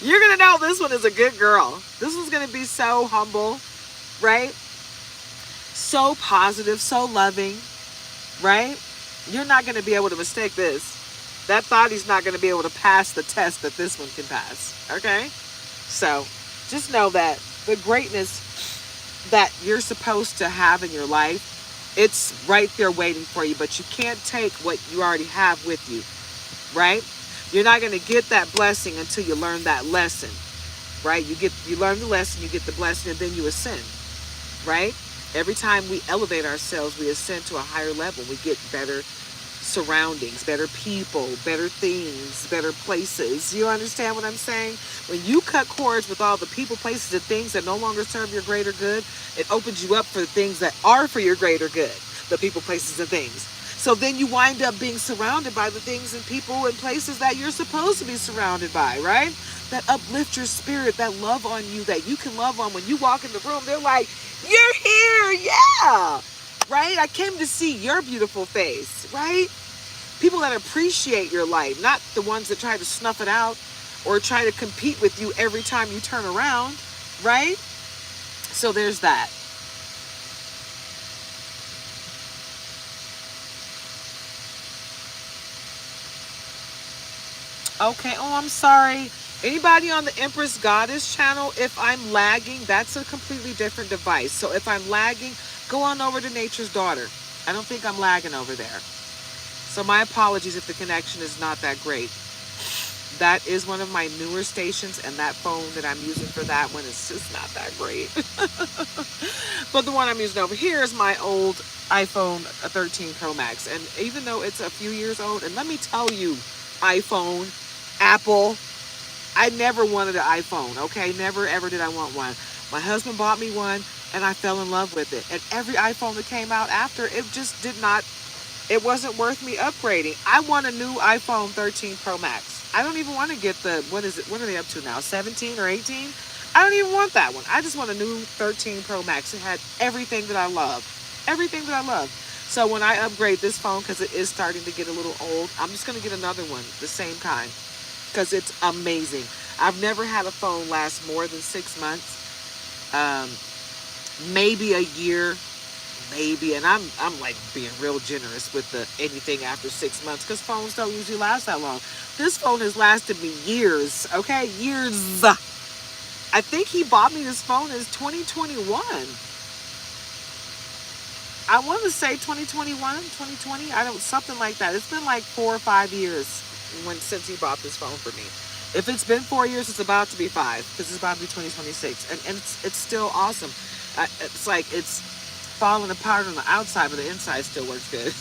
You're going to know this one is a good girl. This one's going to be so humble, right? So positive, so loving, right? You're not going to be able to mistake this. That thottie's not going to be able to pass the test that this one can pass, okay? So just know that the greatness that you're supposed to have in your life, it's right there waiting for you, but you can't take what you already have with you, right? You're not going to get that blessing until you learn that lesson, right? You learn the lesson, you get the blessing, and then you ascend, right? Every time we elevate ourselves, we ascend to a higher level. We get better surroundings, better people, better things, better places. You understand what I'm saying? When you cut cords with all the people, places, and things that no longer serve your greater good, it opens you up for the things that are for your greater good, the people, places, and things. So then you wind up being surrounded by the things and people and places that you're supposed to be surrounded by, right? That uplift your spirit, that love on you, that you can love on. When you walk in the room, they're like, you're here, yeah, right? I came to see your beautiful face, right? People that appreciate your light, not the ones that try to snuff it out or try to compete with you every time you turn around, right? So there's that. Okay, oh, I'm sorry. Anybody on the Empress Goddess channel, if I'm lagging, that's a completely different device. So if I'm lagging, go on over to Nature's Daughter. I don't think I'm lagging over there. So my apologies if the connection is not that great. That is one of my newer stations, and that phone that I'm using for that one is just not that great. But the one I'm using over here is my old iPhone 13 Pro Max. And even though it's a few years old, and let me tell you, iPhone, Apple, I never wanted an iPhone, okay? Never, ever did I want one. My husband bought me one, and I fell in love with it. And every iPhone that came out after, it just did not, it wasn't worth me upgrading. I want a new iPhone 13 Pro Max. I don't even want to get the, what is it, what are they up to now, 17 or 18? I don't even want that one. I just want a new 13 Pro Max. It had everything that I love. Everything that I love. So when I upgrade this phone, because it is starting to get a little old, I'm just going to get another one, the same kind, because it's amazing. I've never had a phone last more than 6 months, maybe a year, maybe. And I'm like being real generous with the anything after 6 months, because phones don't usually last that long. This phone has lasted me years, okay? Years. I think he bought me this phone in 2021. I want to say 2021, 2020. I don't, something like that. It's been like 4 or 5 years since he bought this phone for me. If it's been 4 years, it's about to be 5, because it's about to be 2026, and it's still awesome. It's like it's falling apart on the outside, but the inside still works good.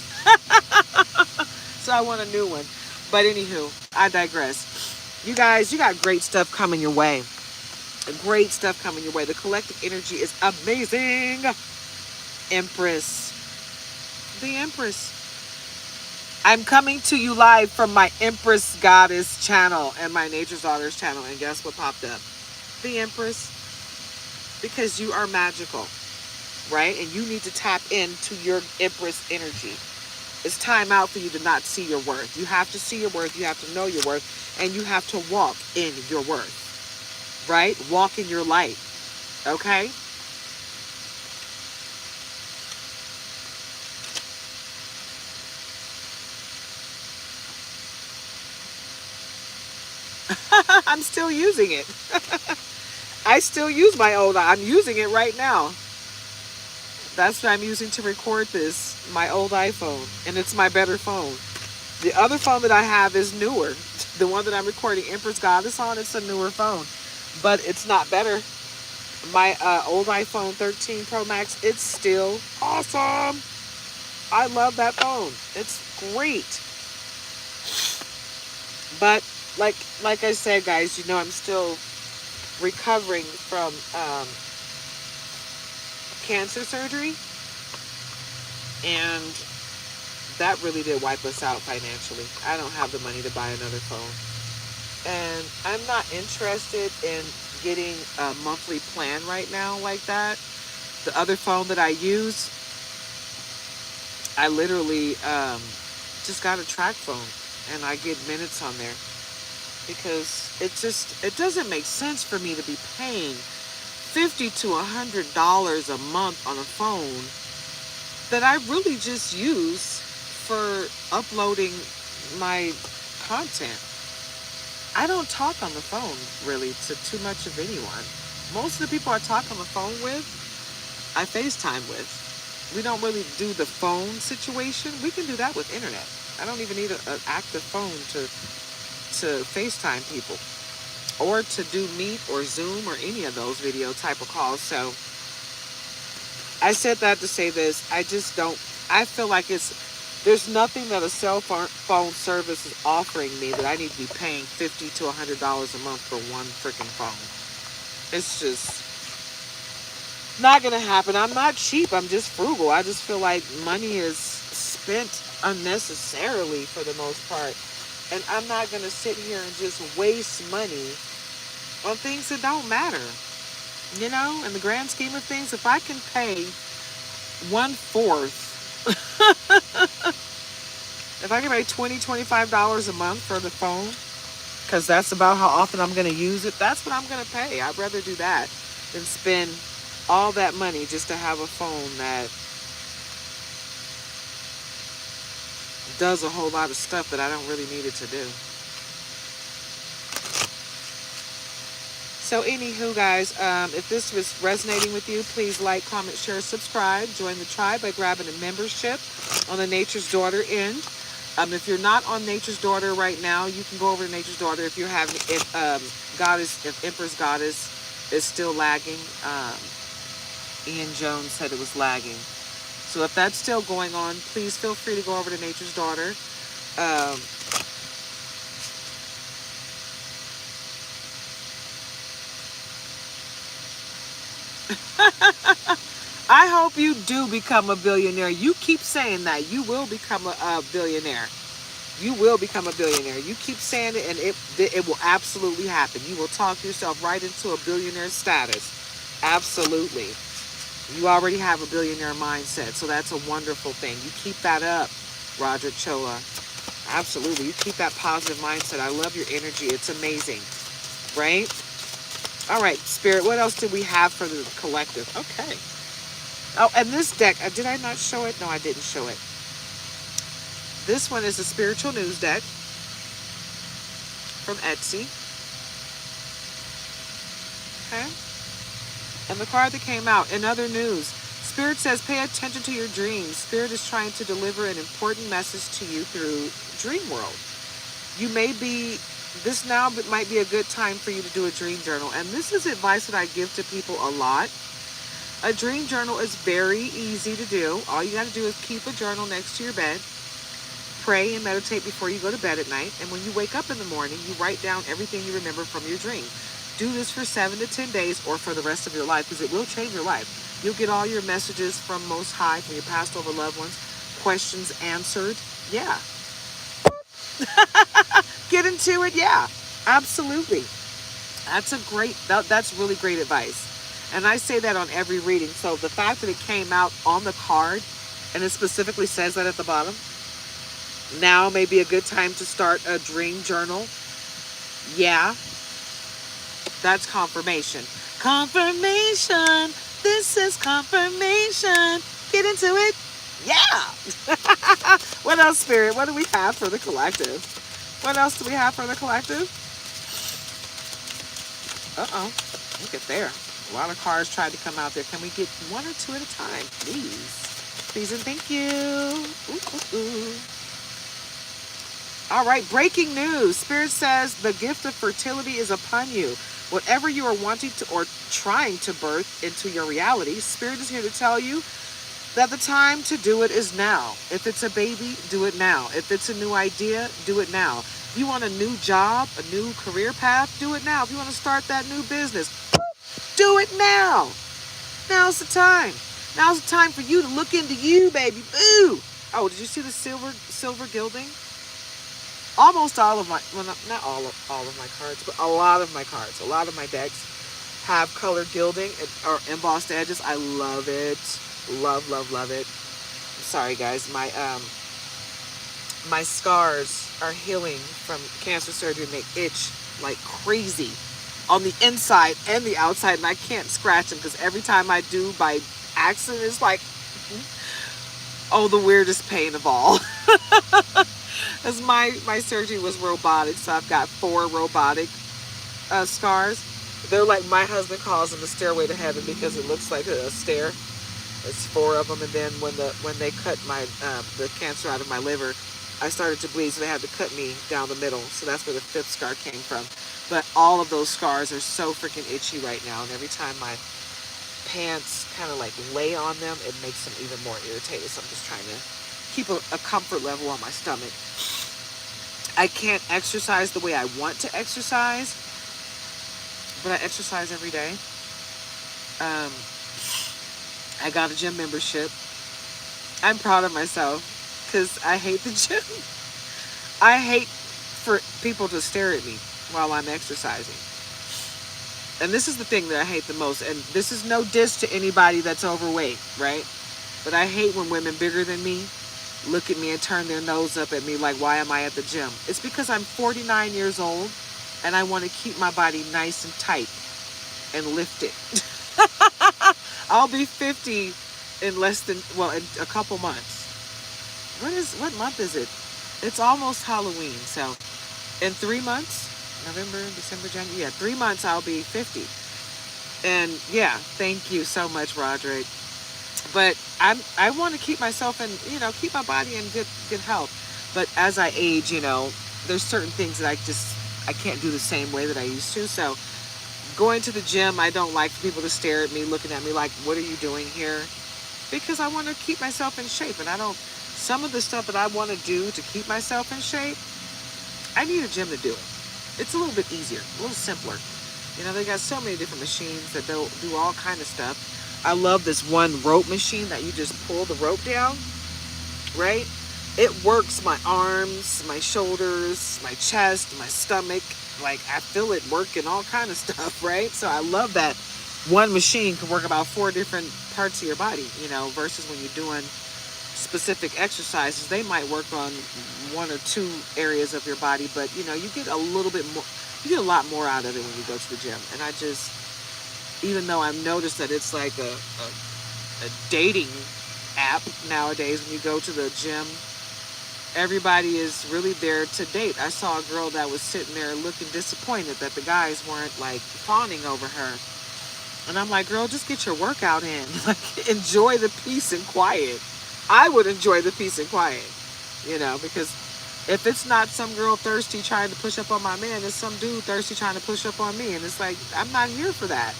So I want a new one. But anywho, I digress. You guys, you got great stuff coming your way. Great stuff coming your way. The collective energy is amazing. Empress. The Empress. I'm coming to you live from my Empress Goddess channel and my Nature's Daughters channel. And guess what popped up? The Empress. Because you are magical, right? And you need to tap into your Empress energy. It's time out for you to not see your worth. You have to see your worth. You have to know your worth. And you have to walk in your worth, right? Walk in your light, okay? I'm still using it. I still use my old, I'm using it right now. That's what I'm using to record this, my old iPhone. And it's my better phone. The other phone that I have is newer. The one that I'm recording Empress Goddess on, it's a newer phone. But it's not better. My old iPhone 13 Pro Max, it's still awesome. I love that phone. It's great. But like I said, guys, you know, I'm still recovering from cancer surgery, and that really did wipe us out financially. I don't have the money to buy another phone. And I'm not interested in getting a monthly plan right now like that. The other phone that I use, I literally just got a track phone, and I get minutes on there because it doesn't make sense for me to be paying $50 to $100 a month on a phone that I really just use for uploading my content. I don't talk on the phone really to too much of anyone. Most of the people I talk on the phone with, I FaceTime with. We don't really do the phone situation. We can do that with internet. I don't even need an active phone to FaceTime people or to do Meet or Zoom or any of those video type of calls. So I said that to say this. I just don't, I feel like there's nothing that a cell phone service is offering me that I need to be paying $50 to $100 a month for one freaking phone. It's just not going to happen. I'm not cheap. I'm just frugal. I just feel like money is spent unnecessarily for the most part. And I'm not going to sit here and just waste money on things that don't matter. You know, in the grand scheme of things, if I can pay 1/4, if I can pay $20, $25 a month for the phone, because that's about how often I'm going to use it, that's what I'm going to pay. I'd rather do that than spend all that money just to have a phone that does a whole lot of stuff that I don't really need it to do. So anywho, guys, if this was resonating with you, please like, comment, share, subscribe. Join the tribe by grabbing a membership on the Nature's Daughter end. If you're not on Nature's Daughter right now, you can go over to Nature's Daughter if you're having, if Empress Goddess is still lagging. Ian Jones said it was lagging. So if that's still going on, please feel free to go over to Nature's Daughter. I hope you do become a billionaire. You keep saying that. You will become a billionaire. You will become a billionaire. You keep saying it, and it will absolutely happen. You will talk yourself right into a billionaire status. Absolutely. You already have a billionaire mindset, so that's a wonderful thing. You keep that up, Roderick Chola. Absolutely. You keep that positive mindset. I love your energy. It's amazing. Right? All right, Spirit, what else did we have for the collective? Okay. Oh, and this deck, did I not show it? No, I didn't show it. This one is a spiritual news deck from Etsy. Okay. And the card that came out, in other news, Spirit says, pay attention to your dreams. Spirit is trying to deliver an important message to you through Dream World. You may be, this now might be a good time for you to do a dream journal. And this is advice that I give to people a lot. A dream journal is very easy to do. All you got to do is keep a journal next to your bed. Pray and meditate before you go to bed at night. And when you wake up in the morning, you write down everything you remember from your dream. Do this for 7 to 10 days or for the rest of your life, because it will change your life. You'll get all your messages from Most High, from your past over loved ones, questions answered. Yeah. Get into it. Yeah, absolutely. That's really great advice. And I say that on every reading. So the fact that it came out on the card and it specifically says that at the bottom, now may be a good time to start a dream journal. Yeah, that's confirmation. Confirmation. This is confirmation. Get into it. Yeah. What else, Spirit? What do we have for the collective? What else do we have for the collective? Uh-oh. Look at there. A lot of cards tried to come out there. Can we get one or two at a time, please? Please and thank you. Ooh, ooh, ooh. All right, breaking news. Spirit says the gift of fertility is upon you. Whatever you are wanting to or trying to birth into your reality, Spirit is here to tell you that the time to do it is now. If it's a baby, do it now. If it's a new idea, do it now. If you want a new job, a new career path, do it now. If you want to start that new business, do it now. Now's the time. Now's the time for you to look into you, baby. Boo! Oh, did you see the silver gilding? Almost all of my, well, not all of my cards, but a lot of my cards, a lot of my decks have colored gilding or embossed edges. I love it. Love, love, love it. I'm sorry, guys. My scars are healing from cancer surgery and they itch like crazy on the inside and the outside, and I can't scratch them because every time I do by accident, it's like, oh, the weirdest pain of all. As my surgery was robotic, so I've got 4 robotic scars. They're like, my husband calls them the stairway to heaven because it looks like a stair. It's 4 of them, and then when they cut the cancer out of my liver, I started to bleed, so they had to cut me down the middle. So that's where the 5th scar came from. But all of those scars are so freaking itchy right now, and every time my pants kind of like lay on them, it makes them even more irritated. So I'm just trying to keep a comfort level on my stomach. I can't exercise the way I want to exercise, but I exercise every day. I got a gym membership. I'm proud of myself because I hate the gym. I hate for people to stare at me while I'm exercising. And this is the thing that I hate the most. And this is no diss to anybody that's overweight, right? But I hate when women bigger than me look at me and turn their nose up at me like, why am I at the gym? It's because I'm 49 years old and I want to keep my body nice and tight and lift it. I'll be 50 in in a couple months. What month is it? It's almost Halloween. So in 3 months, November, December, January, 3 months I'll be 50. And yeah, thank you so much, Roderick. But I want to keep myself in, keep my body in good health. But as I age, there's certain things that I can't do the same way that I used to. So going to the gym, I don't like for people to stare at me, looking at me like, what are you doing here? Because I want to keep myself in shape. And some of the stuff that I want to do to keep myself in shape, I need a gym to do it. It's a little bit easier, a little simpler. They got so many different machines that they'll do all kind of stuff. I love this one rope machine that you just pull the rope down, right? It works my arms, my shoulders, my chest, my stomach. Like, I feel it working all kind of stuff, right? So I love that one machine can work about 4 different parts of your body, versus when you're doing specific exercises, they might work on 1 or 2 areas of your body, but you get a little bit more, you get a lot more out of it when you go to the gym. And even though I've noticed that it's like a dating app nowadays, when you go to the gym, everybody is really there to date. I saw a girl that was sitting there looking disappointed that the guys weren't like fawning over her. And I'm like, girl, just get your workout in. Like, enjoy the peace and quiet. I would enjoy the peace and quiet, because if it's not some girl thirsty trying to push up on my man, it's some dude thirsty trying to push up on me. And it's like, I'm not here for that.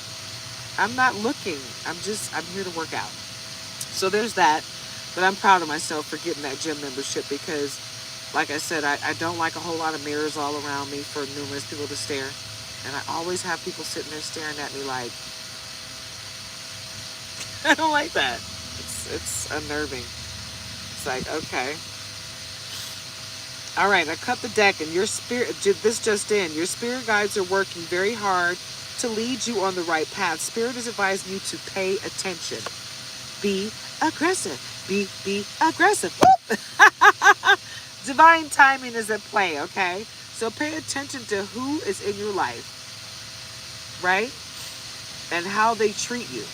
I'm not looking. I'm here to work out. So there's that. But I'm proud of myself for getting that gym membership because, like I said, I don't like a whole lot of mirrors all around me for numerous people to stare. And I always have people sitting there staring at me like, I don't like that. It's unnerving. It's like, okay. All right, I cut the deck, and your spirit, this just in, your spirit guides are working very hard to lead you on the right path. Spirit is advising you to pay attention. Be aggressive. Be aggressive. Divine timing is at play, okay? So pay attention to who is in your life, right? And how they treat you.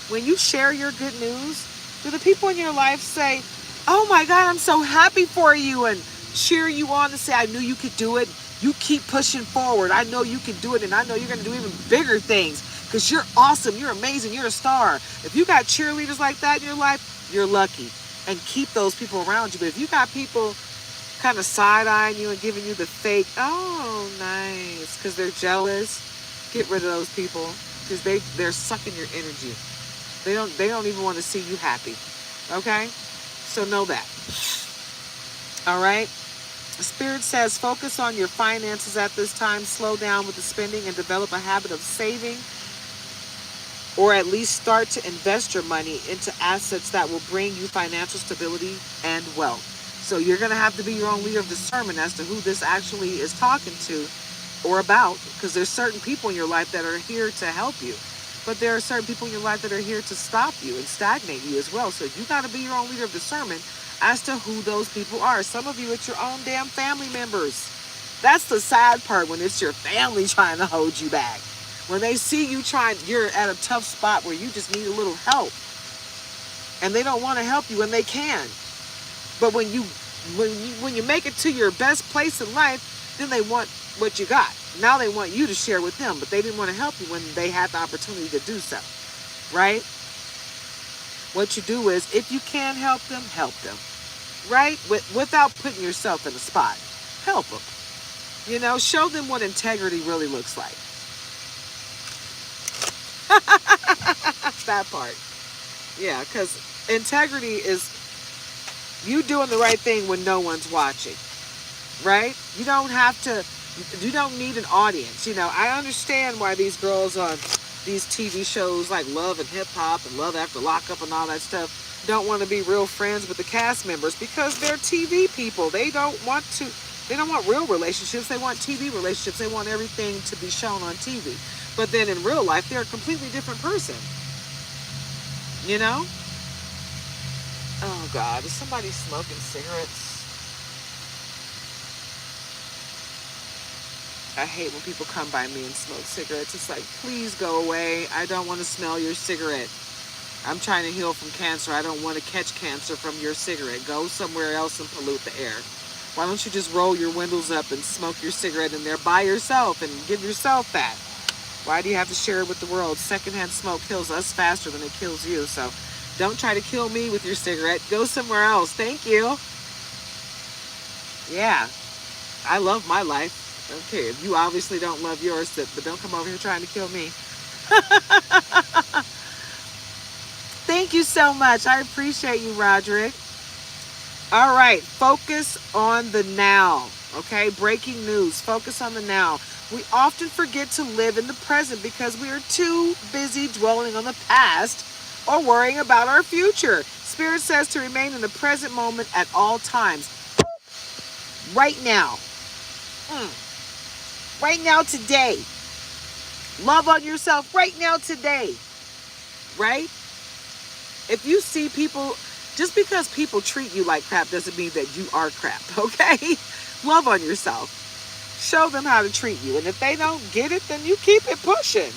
When you share your good news, do the people in your life say, oh my God, I'm so happy for you, and cheer you on and say, I knew you could do it. You keep pushing forward. I know you can do it, and I know you're going to do even bigger things because you're awesome. You're amazing. You're a star. If you got cheerleaders like that in your life, you're lucky. And keep those people around you. But if you got people kind of side-eyeing you and giving you the fake, oh, nice, because they're jealous, get rid of those people because they're sucking your energy. They don't even want to see you happy. Okay? So know that. All right? Spirit says focus on your finances at this time. Slow down with the spending and develop a habit of saving, or at least start to invest your money into assets that will bring you financial stability and wealth. So you're going to have to be your own leader of discernment as to who this actually is talking to or about, because there's certain people in your life that are here to help you. But there are certain people in your life that are here to stop you and stagnate you as well. So you got to be your own leader of discernment as to who those people are. Some of you, it's your own damn family members. That's the sad part, when it's your family trying to hold you back. When they see you trying, you're at a tough spot where you just need a little help. And they don't want to help you, and they can. But when you make it to your best place in life, then they want what you got. Now they want you to share with them, but they didn't want to help you when they had the opportunity to do so. Right? What you do is, if you can help them, right? Without putting yourself in a spot. Help them. You know, show them what integrity really looks like. That part. Yeah, because integrity is you doing the right thing when no one's watching. Right? You don't need an audience. You know, I understand why these girls on these TV shows like Love and Hip Hop and Love After Lockup and all that stuff don't want to be real friends with the cast members, because they're TV people. They don't want real relationships. They want TV relationships. They want everything to be shown on TV. But then in real life, they're a completely different person. You know? Oh God, is somebody smoking cigarettes? I hate when people come by me and smoke cigarettes. It's like, please go away. I don't want to smell your cigarette. I'm trying to heal from cancer. I don't want to catch cancer from your cigarette. Go somewhere else and pollute the air. Why don't you just roll your windows up and smoke your cigarette in there by yourself and give yourself that? Why do you have to share it with the world? Secondhand smoke kills us faster than it kills you. So don't try to kill me with your cigarette. Go somewhere else. Thank you. Yeah. I love my life. Okay, you obviously don't love yours, but don't come over here trying to kill me. Thank you so much. I appreciate you, Roderick. All right, focus on the now. Okay, breaking news. Focus on the now. We often forget to live in the present because we are too busy dwelling on the past or worrying about our future. Spirit says to remain in the present moment at all times. Right now. Right now, today. Love on yourself right now, today. Right? If you see people, just because people treat you like crap doesn't mean that you are crap, okay? Love on yourself. Show them how to treat you. And if they don't get it, then you keep it pushing.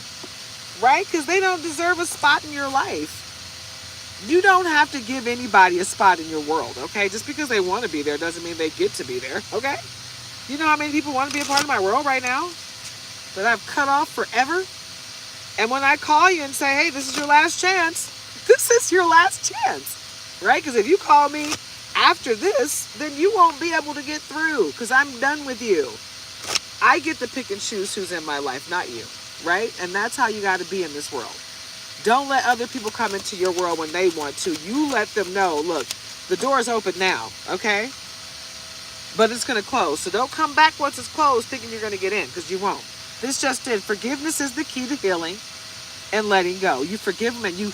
Right? Because they don't deserve a spot in your life. You don't have to give anybody a spot in your world, okay? Just because they want to be there doesn't mean they get to be there, okay? You know how many people want to be a part of my world right now that I've cut off forever? And when I call you and say, hey, this is your last chance, this is your last chance, right? Because if you call me after this, then you won't be able to get through because I'm done with you. I get to pick and choose who's in my life, not you, right? And that's how you got to be in this world. Don't let other people come into your world when they want to. You let them know, look, the door is open now, okay? But it's going to close. So don't come back once it's closed thinking you're going to get in, because you won't. This just did. Forgiveness is the key to healing and letting go. You forgive them and you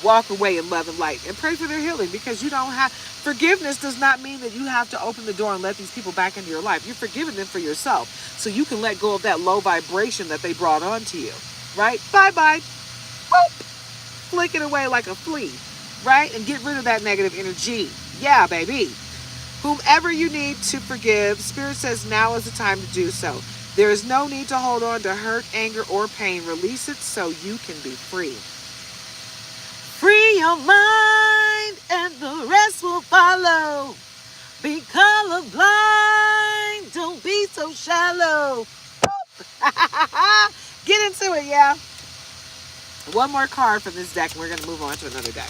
walk away in love and light and pray for their healing, because you don't have... Forgiveness does not mean that you have to open the door and let these people back into your life. You're forgiving them for yourself so you can let go of that low vibration that they brought onto you, right? Bye-bye. Boop. Flick it away like a flea, right? And get rid of that negative energy. Yeah, baby. Whomever you need to forgive, Spirit says now is the time to do so. There is no need to hold on to hurt, anger, or pain. Release it so you can be free. Free your mind and the rest will follow. Be colorblind. Don't be so shallow. Get into it, yeah. One more card from this deck and we're going to move on to another deck.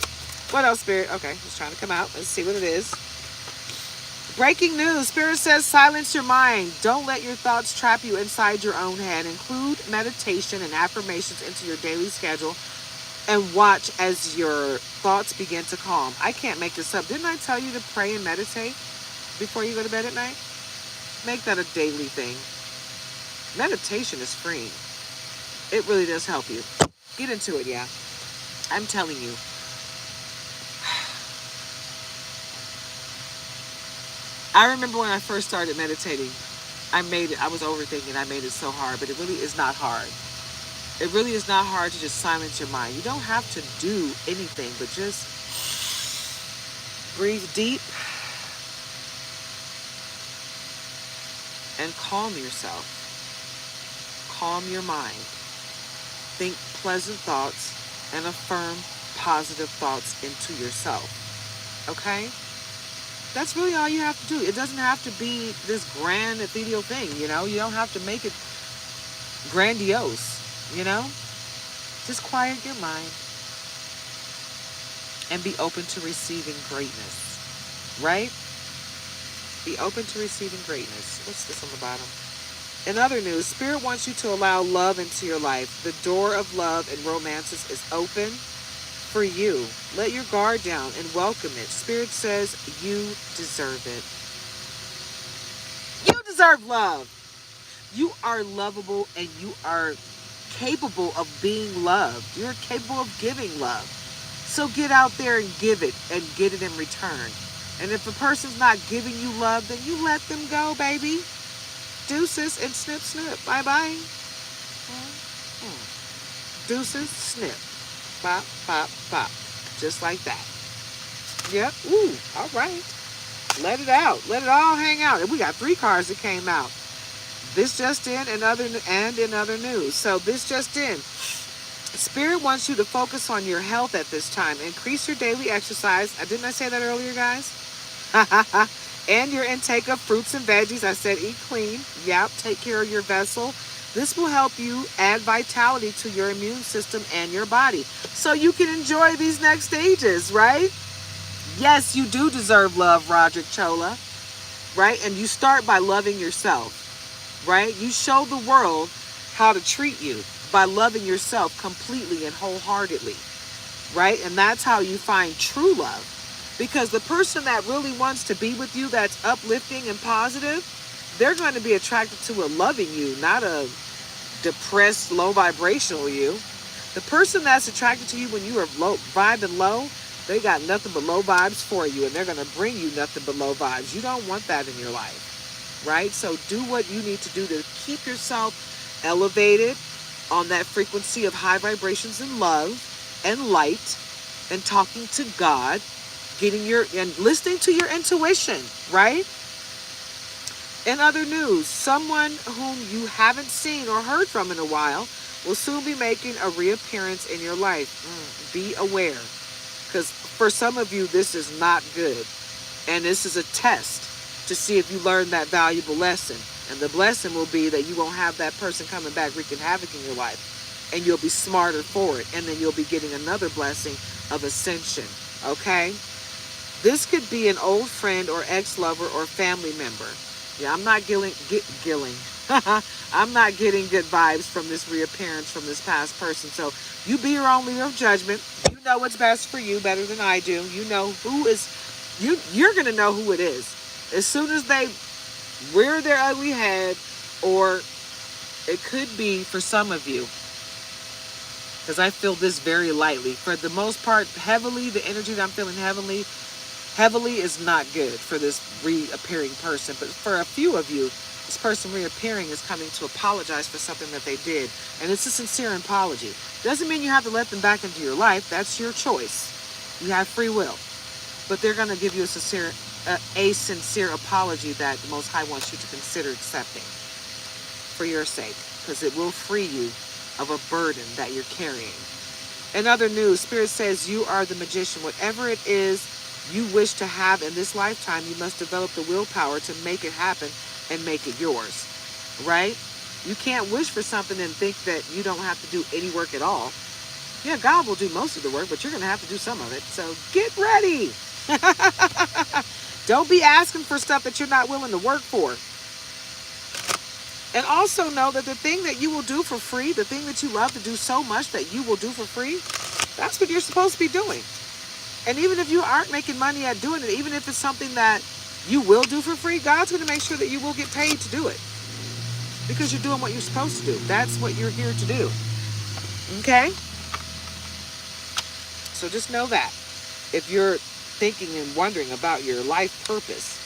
What else, Spirit? Okay, just trying to come out. Let's see what it is. Breaking news. Spirit says silence your mind. Don't let your thoughts trap you inside your own head. Include meditation and affirmations into your daily schedule. and watch as your thoughts begin to calm. I can't make this up. Didn't I tell you to pray and meditate before you go to bed at night? Make that a daily thing. Meditation is free. It really does help you. Get into it, yeah. I'm telling you. I remember when I first started meditating, I was overthinking. I made it so hard, but it really is not hard. It really is not hard to just silence your mind. You don't have to do anything, but just breathe deep and calm yourself. Calm your mind. Think pleasant thoughts and affirm positive thoughts into yourself. Okay? That's really all you have to do. It doesn't have to be this grand ethereal thing, you know? You don't have to make it grandiose, you know? Just quiet your mind and be open to receiving greatness, right? Be open to receiving greatness. What's this on the bottom? In other news, Spirit wants you to allow love into your life. The door of love and romances is open for you. Let your guard down and welcome it. Spirit says you deserve it. You deserve love. You are lovable and you are capable of being loved. You're capable of giving love. So get out there and give it and get it in return. And if a person's not giving you love, then you let them go, baby. Deuces and snip, snip. Bye-bye. Deuces, snip. Pop, pop, pop. Just like that. Yep. Ooh, all right. Let it out. Let it all hang out. And we got 3 cards that came out. This just in and in other news. So this just in. Spirit wants you to focus on your health at this time. Increase your daily exercise. Didn't I say that earlier, guys? And your intake of fruits and veggies. I said eat clean. Yep. Take care of your vessel. This will help you add vitality to your immune system and your body so you can enjoy these next stages, right? Yes, you do deserve love, Roderick Chola, right? And you start by loving yourself, right? You show the world how to treat you by loving yourself completely and wholeheartedly, right? And that's how you find true love. Because the person that really wants to be with you, that's uplifting and positive, they're going to be attracted to a loving you, not a depressed, low vibrational you. The person that's attracted to you when you are low, vibing low, they got nothing but low vibes for you, and they're going to bring you nothing but low vibes. You don't want that in your life, right? So do what you need to do to keep yourself elevated on that frequency of high vibrations and love and light and talking to God, and listening to your intuition, right? In other news, someone whom you haven't seen or heard from in a while will soon be making a reappearance in your life. Be aware, because for some of you, this is not good. And this is a test to see if you learned that valuable lesson. And the blessing will be that you won't have that person coming back wreaking havoc in your life. And you'll be smarter for it. And then you'll be getting another blessing of ascension. Okay? This could be an old friend or ex-lover or family member. Yeah, I'm not I'm not getting good vibes from this reappearance from this past person. So you be your own leader of judgment. You know what's best for you better than I do. You know who is, you're going to know who it is. As soon as they rear their ugly head, or it could be for some of you, because I feel this very lightly. For the most part, heavily, the energy that I'm feeling heavily is not good for this reappearing person. But for a few of you, this person reappearing is coming to apologize for something that they did. And it's a sincere apology. Doesn't mean you have to let them back into your life. That's your choice. You have free will. But they're going to give you a sincere apology that the Most High wants you to consider accepting for your sake. Because it will free you of a burden that you're carrying. In other news, Spirit says you are the magician. Whatever it is you wish to have in this lifetime, you must develop the willpower to make it happen and make it yours, right? You can't wish for something and think that you don't have to do any work at all. Yeah, God will do most of the work, but you're going to have to do some of it. So get ready. Don't be asking for stuff that you're not willing to work for. And also know that the thing that you will do for free, the thing that you love to do so much that you will do for free, That's what you're supposed to be doing. And even if you aren't making money at doing it, even if it's something that you will do for free, God's going to make sure that you will get paid to do it. Because you're doing what you're supposed to do. That's what you're here to do. Okay? So just know that. If you're thinking and wondering about your life purpose,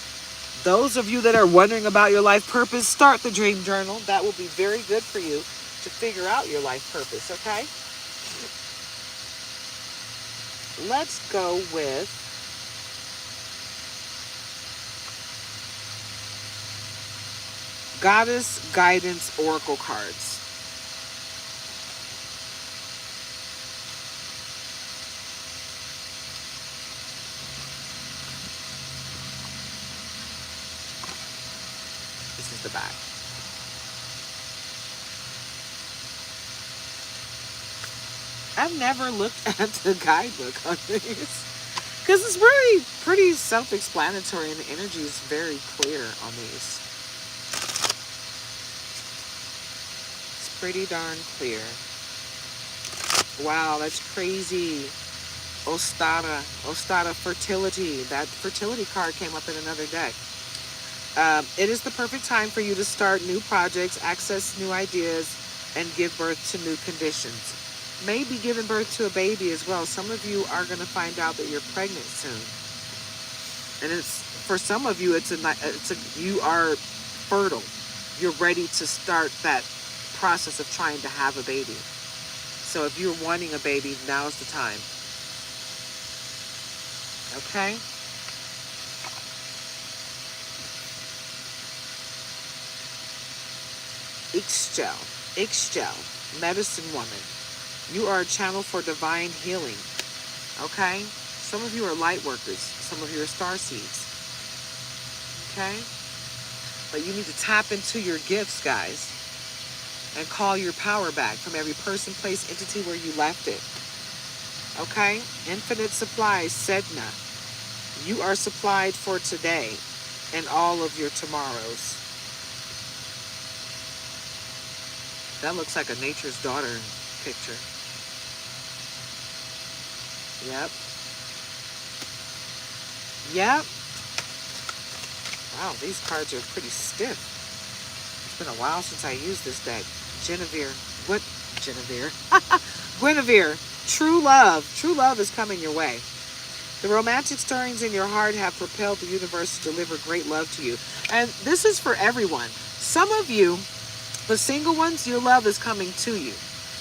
those of you that are wondering about your life purpose, start the Dream Journal. That will be very good for you to figure out your life purpose, okay? Let's go with Goddess Guidance Oracle cards. This is the back. I've never looked at the guidebook on these because it's really pretty self-explanatory and the energy is very clear on these. It's pretty darn clear. Wow, that's crazy. Ostara fertility. That fertility card came up in another deck. It is the perfect time for you to start new projects, access new ideas, and give birth to new conditions. Maybe giving birth to a baby as well. Some of you are going to find out that you're pregnant soon, and it's for some of you. You are fertile. You're ready to start that process of trying to have a baby. So if you're wanting a baby, now's the time. Okay. Ixchel, medicine woman. You are a channel for divine healing. Okay? Some of you are light workers. Some of you are star seeds. Okay? But you need to tap into your gifts, guys. And call your power back from every person, place, entity where you left it. Okay? Infinite supplies, Sedna. You are supplied for today and all of your tomorrows. That looks like a nature's daughter picture. Yep. Yep. Wow, these cards are pretty stiff. It's been a while since I used this deck. Guinevere. What? Guinevere. Guinevere. True love. True love is coming your way. The romantic stirrings in your heart have propelled the universe to deliver great love to you. And this is for everyone. Some of you, the single ones, your love is coming to you.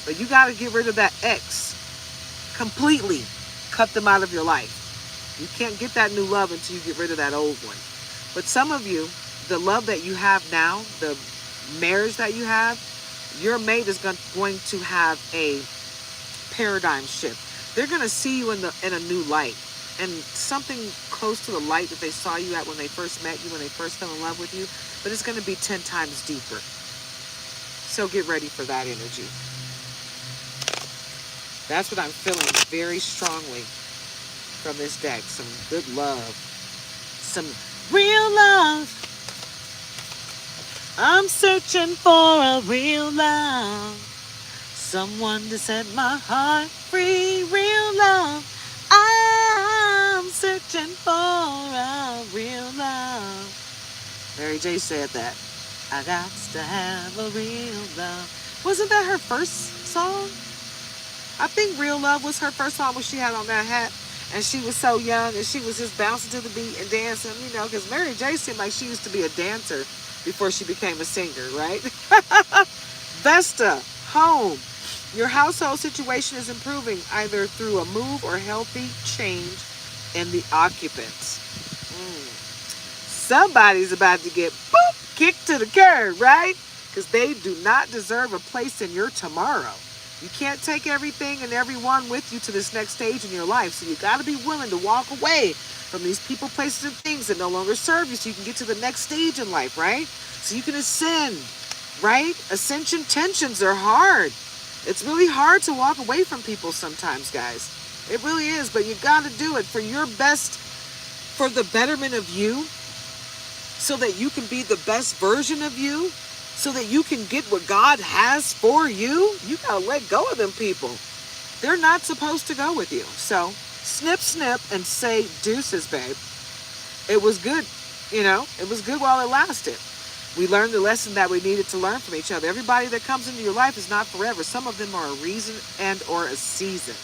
But you got to get rid of that ex. Completely cut them out of your life. You can't get that new love until you get rid of that old one. But some of you, the love that you have now, the marriage that you have, your mate is going to have a paradigm shift. They're going to see you in a new light. And something close to the light that they saw you at when they first met you, when they first fell in love with you. But it's going to be 10 times deeper. So get ready for that energy. That's what I'm feeling very strongly from this deck. Some good love. Some real love. I'm searching for a real love. Someone to set my heart free. Real love. I'm searching for a real love. Mary J said that. I got to have a real love. Wasn't that her first song? I think Real Love was her first song when she had on that hat. And she was so young and she was just bouncing to the beat and dancing, you know, because Mary J seemed like she used to be a dancer before she became a singer, right? Vesta, home. Your household situation is improving either through a move or healthy change in the occupants. Somebody's about to get kicked to the curb, right? Because they do not deserve a place in your tomorrow. You can't take everything and everyone with you to this next stage in your life. So you got to be willing to walk away from these people, places, and things that no longer serve you so you can get to the next stage in life, right? So you can ascend, right? Ascension tensions are hard. It's really hard to walk away from people sometimes, guys. It really is, but you got to do it for your best, for the betterment of you, so that you can be the best version of you, so that you can get what God has for you. You got to let go of them people. they're not supposed to go with you. So snip, snip, and say deuces, babe. It was good, it was good while it lasted. We learned the lesson that we needed to learn from each other. Everybody that comes into your life is not forever. Some of them are a reason and or a season,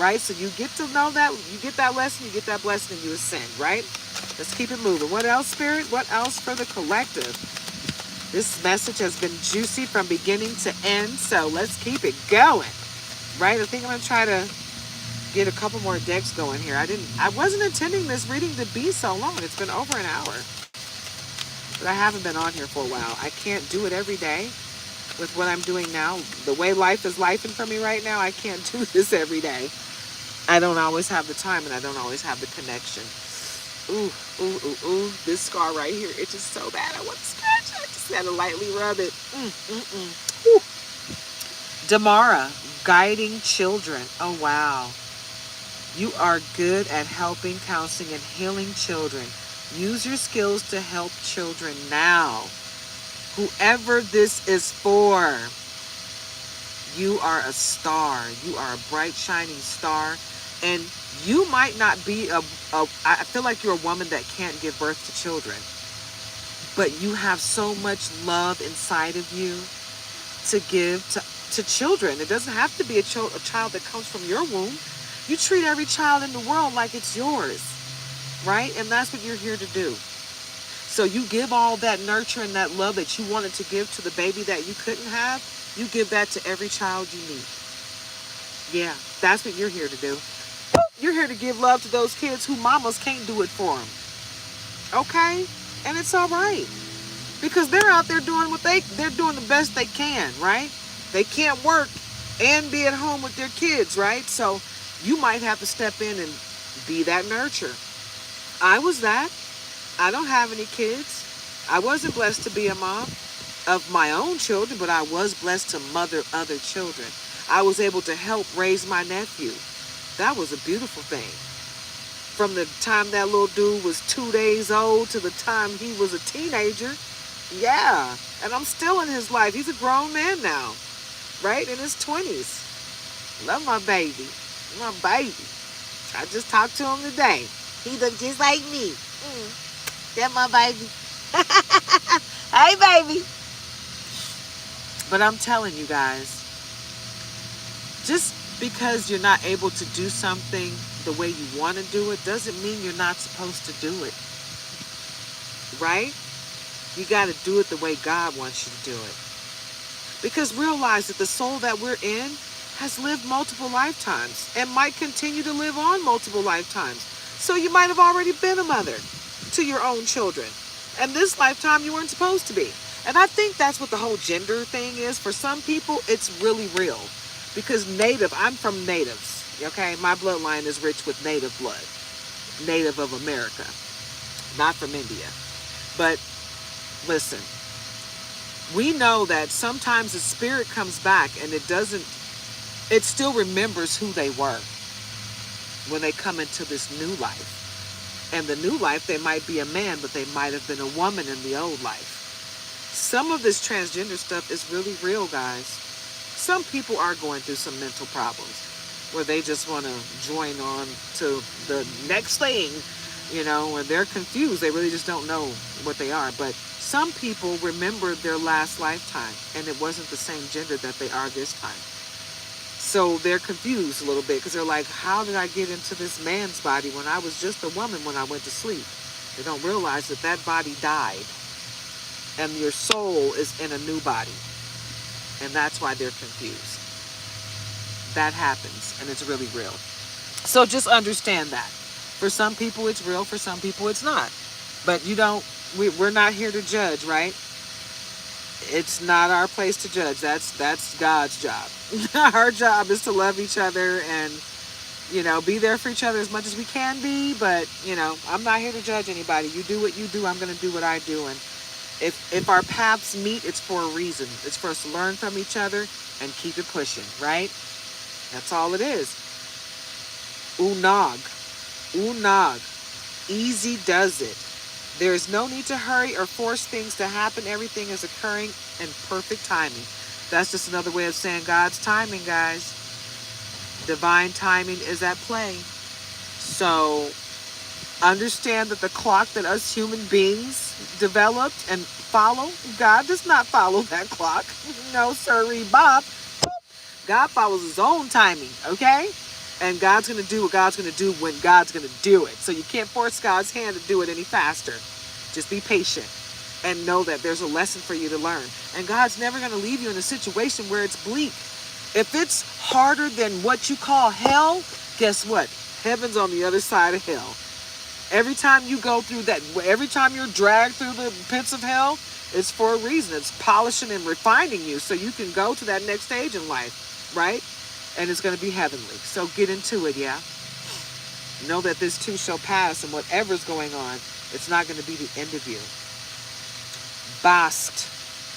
right? So you get to know that, you get that lesson, you get that blessing, and you ascend, right? Let's keep it moving. What else, Spirit? What else for the collective? This message has been juicy from beginning to end, so let's keep it going, right? I think I'm going to try to get a couple more decks going here. I wasn't intending this reading to be so long. It's been over an hour. But I haven't been on here for a while. I can't do it every day with what I'm doing now. The way life is lifing for me right now, I can't do this every day. I don't always have the time, and I don't always have the connection. Ooh, ooh, ooh, ooh. This scar right here itches so bad. I want to scratch it. I just gotta lightly rub it. Ooh. Damara, guiding children. Oh, wow. You are good at helping, counseling, and healing children. Use your skills to help children now. Whoever this is for, you are a star. You are a bright, shining star. And you might not be I feel like you're a woman that can't give birth to children. But you have so much love inside of you to give to children. It doesn't have to be a child that comes from your womb. You treat every child in the world like it's yours, right? And that's what you're here to do. So you give all that nurture and that love that you wanted to give to the baby that you couldn't have. You give that to every child you meet. Yeah, that's what you're here to do. You're here to give love to those kids who mamas can't do it for them. Okay? And it's all right. Because they're out there doing they're doing the best they can, right? They can't work and be at home with their kids, right? So you might have to step in and be that nurture. I was that. I don't have any kids. I wasn't blessed to be a mom of my own children, but I was blessed to mother other children. I was able to help raise my nephew. That was a beautiful thing. From the time that little dude was 2 days old to the time he was a teenager. Yeah. And I'm still in his life. He's a grown man now, right? In his 20s. Love my baby. My baby. I just talked to him today. He looked just like me. That's my baby. Hey, baby. But I'm telling you guys, just because you're not able to do something the way you want to do it doesn't mean you're not supposed to do it. Right? You got to do it the way God wants you to do it. Because realize that the soul that we're in has lived multiple lifetimes and might continue to live on multiple lifetimes. So you might have already been a mother to your own children. And this lifetime you weren't supposed to be. And I think that's what the whole gender thing is. For some people, it's really real. Because I'm from natives, okay? My bloodline is rich with native blood. Native of America. Not from India. But listen, we know that sometimes the spirit comes back and it still remembers who they were when they come into this new life. And the new life, they might be a man, but they might have been a woman in the old life. Some of this transgender stuff is really real, guys. Some people are going through some mental problems where they just want to join on to the next thing, when they're confused. They really just don't know what they are. But some people remember their last lifetime and it wasn't the same gender that they are this time. So they're confused a little bit because they're like, how did I get into this man's body when I was just a woman when I went to sleep? They don't realize that body died and your soul is in a new body. And that's why they're confused. That happens, and it's really real. So just understand that. For some people, it's real. For some people, it's not. But we're not here to judge, right? It's not our place to judge. That's God's job. Our job is to love each other and, be there for each other as much as we can be. But, I'm not here to judge anybody. You do what you do. I'm going to do what I do. And if our paths meet, it's for a reason. It's for us to learn from each other and keep it pushing, right? That's all it is. Unag. Easy does it. There is no need to hurry or force things to happen. Everything is occurring in perfect timing. That's just another way of saying God's timing, guys. Divine timing is at play. So understand that the clock that us human beings developed and follow, God does not follow that clock. No, sirree, Bob. God follows his own timing, okay? And God's going to do what God's going to do when God's going to do it. So you can't force God's hand to do it any faster. Just be patient and know that there's a lesson for you to learn. And God's never going to leave you in a situation where it's bleak. If it's harder than what you call hell, guess what? Heaven's on the other side of hell. Every time you go through that, every time you're dragged through the pits of hell, it's for a reason. It's polishing and refining you so you can go to that next stage in life, right? And it's going to be heavenly. So get into it, yeah? Know that this too shall pass, and whatever's going on, it's not going to be the end of you. Bast,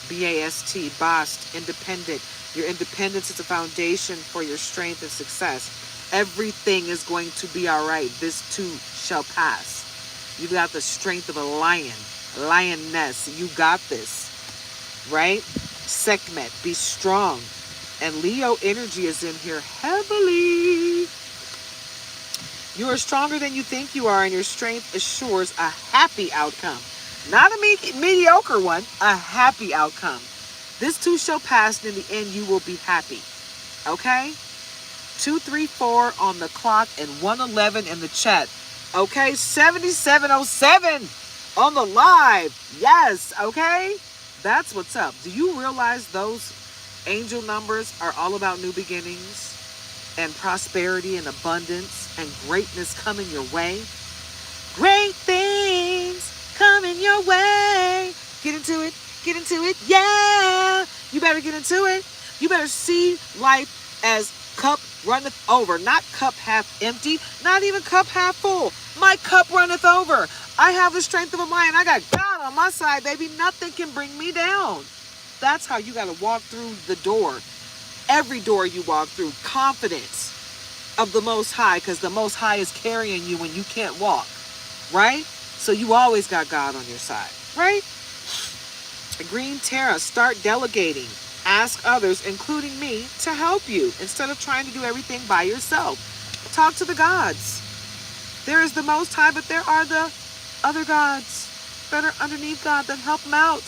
B-A-S-T, Bast, independent. Your independence is a foundation for your strength and success. Everything is going to be all right. This too shall pass. You got the strength of a lion, lioness. You got this, right? Sekhmet, be strong. And Leo energy is in here heavily. You are stronger than you think you are, and your strength assures a happy outcome. Not a mediocre one, a happy outcome. This too shall pass, and in the end you will be happy. Okay? 234 on the clock and 111 in the chat. Okay, 7707 on the live. Yes, okay? That's what's up. Do you realize those angel numbers are all about new beginnings and prosperity and abundance and greatness coming your way? Great things coming your way. Get into it. Get into it. Yeah. You better get into it. You better see life as cup runneth over, not cup half empty, not even cup half full. My cup runneth over. I have the strength of a lion. I got God on my side, baby. Nothing can bring me down. That's how you got to walk through the door. Every door you walk through, confidence of the Most High, because the Most High is carrying you when you can't walk, right? So you always got God on your side, right? Green Terra, start delegating. Ask others, including me, to help you instead of trying to do everything by yourself. Talk to the gods. There is the Most High, but there are the other gods that are underneath God that help them out.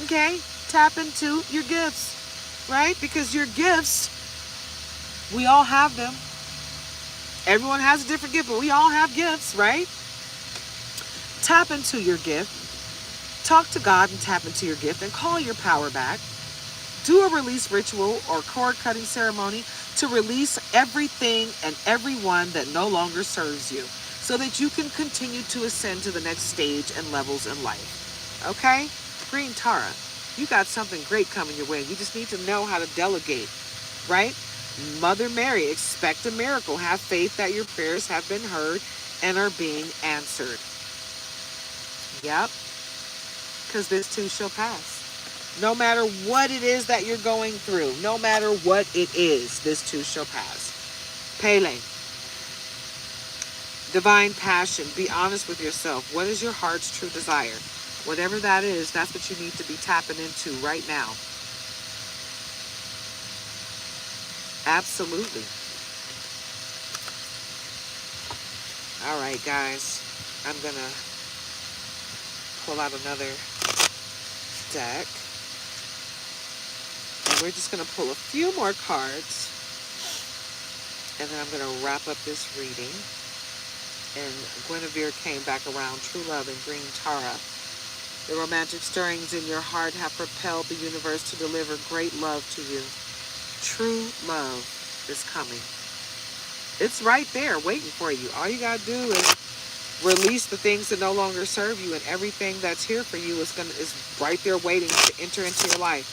Okay? Tap into your gifts, right? Because your gifts, we all have them. Everyone has a different gift, but we all have gifts, right? Tap into your gift. Talk to God and tap into your gift and call your power back. Do a release ritual or cord cutting ceremony to release everything and everyone that no longer serves you so that you can continue to ascend to the next stage and levels in life. Okay? Green Tara, you got something great coming your way. You just need to know how to delegate, right? Mother Mary, expect a miracle. Have faith that your prayers have been heard and are being answered. Yep. Because this too shall pass. No matter what it is that you're going through, no matter what it is, this too shall pass. Pele. Divine passion. Be honest with yourself. What is your heart's true desire? Whatever that is, that's what you need to be tapping into right now. Absolutely. All right, guys. I'm going to pull out another deck. And we're just going to pull a few more cards. And then I'm going to wrap up this reading. And Guinevere came back around. True love and Green Tara. The romantic stirrings in your heart have propelled the universe to deliver great love to you. True love is coming. It's right there waiting for you. All you got to do is release the things that no longer serve you, and everything that's here for you is right there waiting to enter into your life.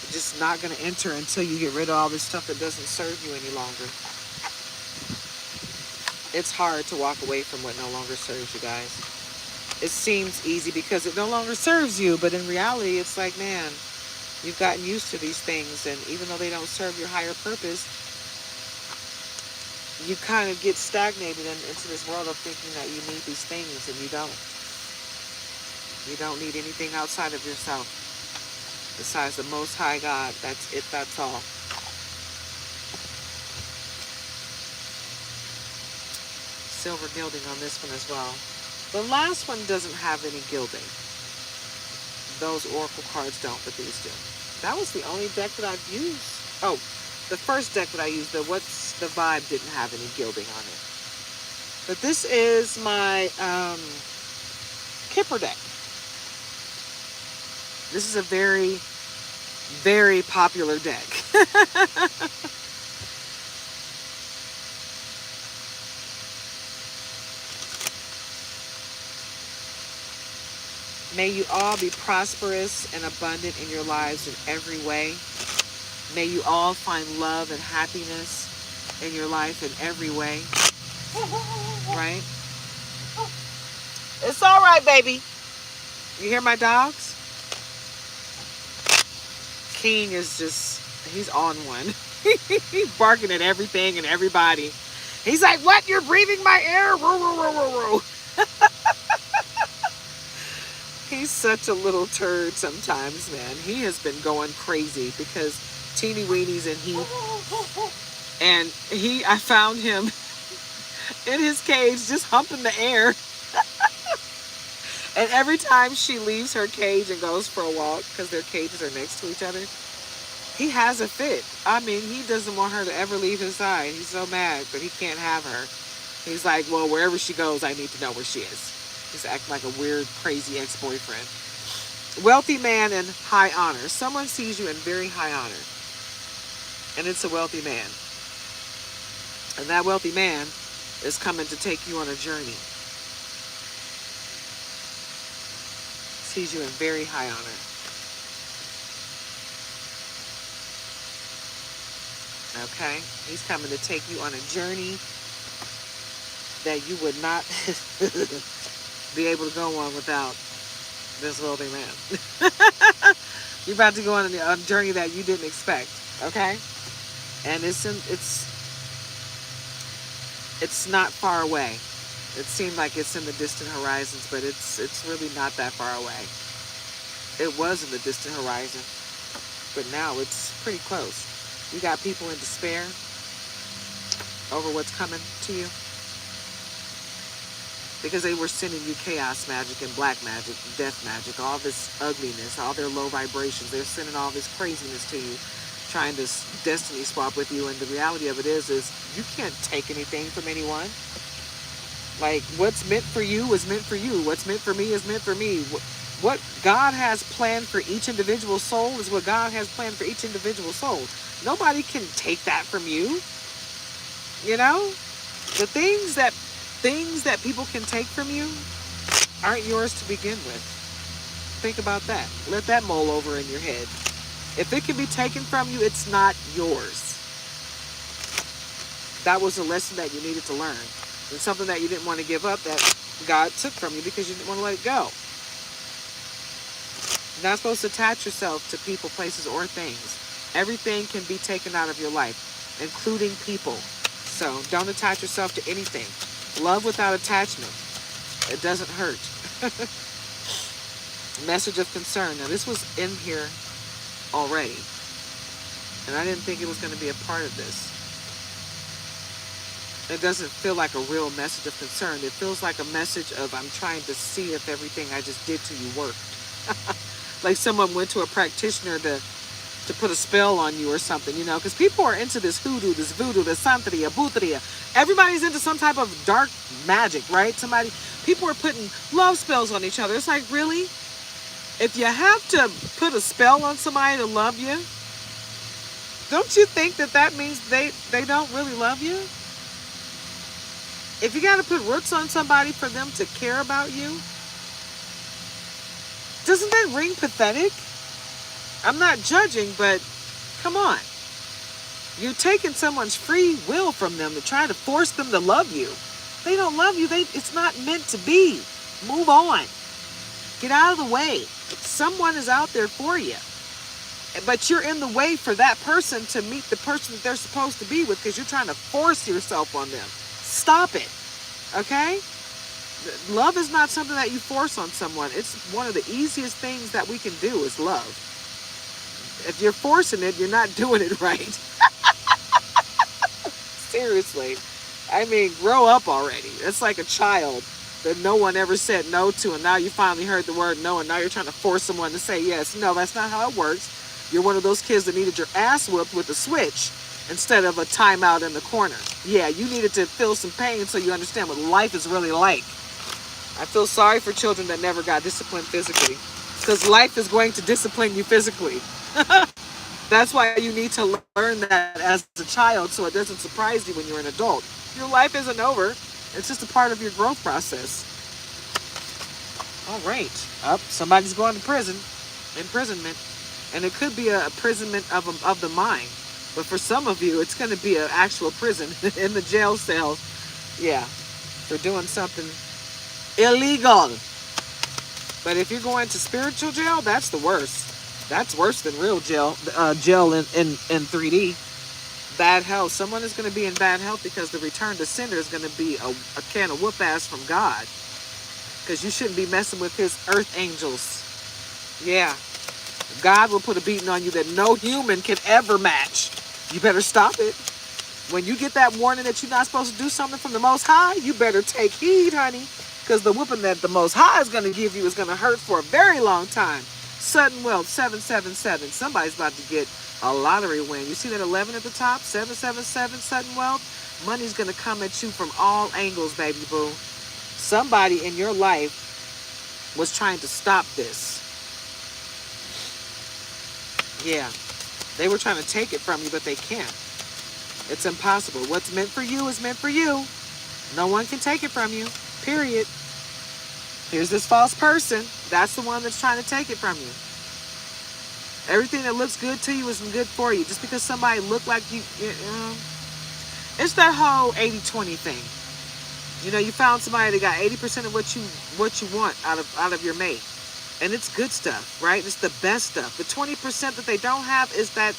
It's just not going to enter until you get rid of all this stuff that doesn't serve you any longer. It's hard to walk away from what no longer serves you, guys. It seems easy because it no longer serves you, but in reality, it's like, man, you've gotten used to these things, and even though they don't serve your higher purpose, you kind of get stagnated into this world of thinking that you need these things, and you don't. You don't need anything outside of yourself besides the Most High God. That's it. That's all. silver gilding on this one as well. The last one doesn't have any gilding. Those oracle cards don't, but these do. That was the only deck that I've used. Oh, the first deck that I used, the What's the Vibe, didn't have any gilding on it. But this is my Kipper deck. This is a very, very popular deck. May you all be prosperous and abundant in your lives in every way. May you all find love and happiness in your life in every way. Right? It's all right, baby. You hear my dogs? King is just, he's on one. He's barking at everything and everybody. He's like, what? You're breathing my air? Row, row, row, row, row. He's such a little turd sometimes, man. He has been going crazy because teeny weenies and I found him in his cage just humping the air. And every time she leaves her cage and goes for a walk, because their cages are next to each other, he has a fit. I mean, he doesn't want her to ever leave his side. He's so mad, but he can't have her. He's like, well, wherever she goes, I need to know where she is. He's acting like a weird, crazy ex-boyfriend. Wealthy man in high honor. Someone sees you in very high honor. And it's a wealthy man. And that wealthy man is coming to take you on a journey. Sees you in very high honor. Okay? He's coming to take you on a journey that you would not be able to go on without this wealthy man. You're about to go on a journey that you didn't expect. Okay? And it's not far away. It seemed like it's in the distant horizons, but it's really not that far away. It was in the distant horizon, but now it's pretty close. You got people in despair over what's coming to you because they were sending you chaos magic and black magic, death magic, all this ugliness, all their low vibrations. They're sending all this craziness to you, trying to destiny swap with you. And the reality of it is you can't take anything from anyone. Like, what's meant for you is meant for you. What's meant for me is meant for me. What God has planned for each individual soul is what God has planned for each individual soul. Nobody can take that from you. You know? The things that people can take from you aren't yours to begin with. Think about that. Let that mull over in your head. If it can be taken from you, it's not yours. That was a lesson that you needed to learn. And something that you didn't want to give up that God took from you because you didn't want to let it go. You're not supposed to attach yourself to people, places, or things. Everything can be taken out of your life, including people. So don't attach yourself to anything. Love without attachment. It doesn't hurt. Message of concern. Now this was in here already. And I didn't think it was going to be a part of this. It doesn't feel like a real message of concern. It feels like a message of I'm trying to see if everything I just did to you worked. Like someone went to a practitioner to put a spell on you or something, you know, because people are into this hoodoo, this voodoo, this santeria, brujeria. Everybody's into some type of dark magic, right? People are putting love spells on each other. It's like, really? If you have to put a spell on somebody to love you, don't you think that means they don't really love you? If you got to put roots on somebody for them to care about you, doesn't that ring pathetic? I'm not judging, but come on. You're taking someone's free will from them to try to force them to love you. They don't love you. It's not meant to be. Move on. Get out of the way. Someone is out there for you. But you're in the way for that person to meet the person that they're supposed to be with because you're trying to force yourself on them. Stop it. Okay? Love is not something that you force on someone. It's one of the easiest things that we can do is love. If you're forcing it, you're not doing it right. Seriously. I mean, grow up already. It's like a child that no one ever said no to, and now you finally heard the word no, and now you're trying to force someone to say yes. No, that's not how it works. You're one of those kids that needed your ass whooped with a switch instead of a timeout in the corner. Yeah, you needed to feel some pain so you understand what life is really like. I feel sorry for children that never got disciplined physically, because life is going to discipline you physically. That's why you need to learn that as a child so it doesn't surprise you when you're an adult. Your life isn't over. It's just a part of your growth process. All right. Somebody's going to prison. Imprisonment. And it could be a imprisonment of the mind. But for some of you, it's going to be an actual prison in the jail cells. Yeah. For doing something illegal. But if you're going to spiritual jail, that's the worst. That's worse than real jail. Jail in 3D. Bad health. Someone is going to be in bad health because the return to sender is going to be a can of whoop ass from God. Because you shouldn't be messing with his earth angels. Yeah. God will put a beating on you that no human can ever match. You better stop it. When you get that warning that you're not supposed to do something from the Most High, you better take heed, honey. Because the whooping that the Most High is going to give you is going to hurt for a very long time. Sudden Wealth, 777. Somebody's about to get a lottery win. You see that 11 at the top? 777, Sudden Wealth. Money's going to come at you from all angles, baby boo. Somebody in your life was trying to stop this. Yeah. They were trying to take it from you, but they can't. It's impossible. What's meant for you is meant for you. No one can take it from you. Period. Here's this false person. That's the one that's trying to take it from you. Everything that looks good to you isn't good for you. Just because somebody looked like you know, it's that whole 80-20 thing. You know, you found somebody that got 80% of what you want out of your mate. And it's good stuff, right? It's the best stuff. The 20% that they don't have is that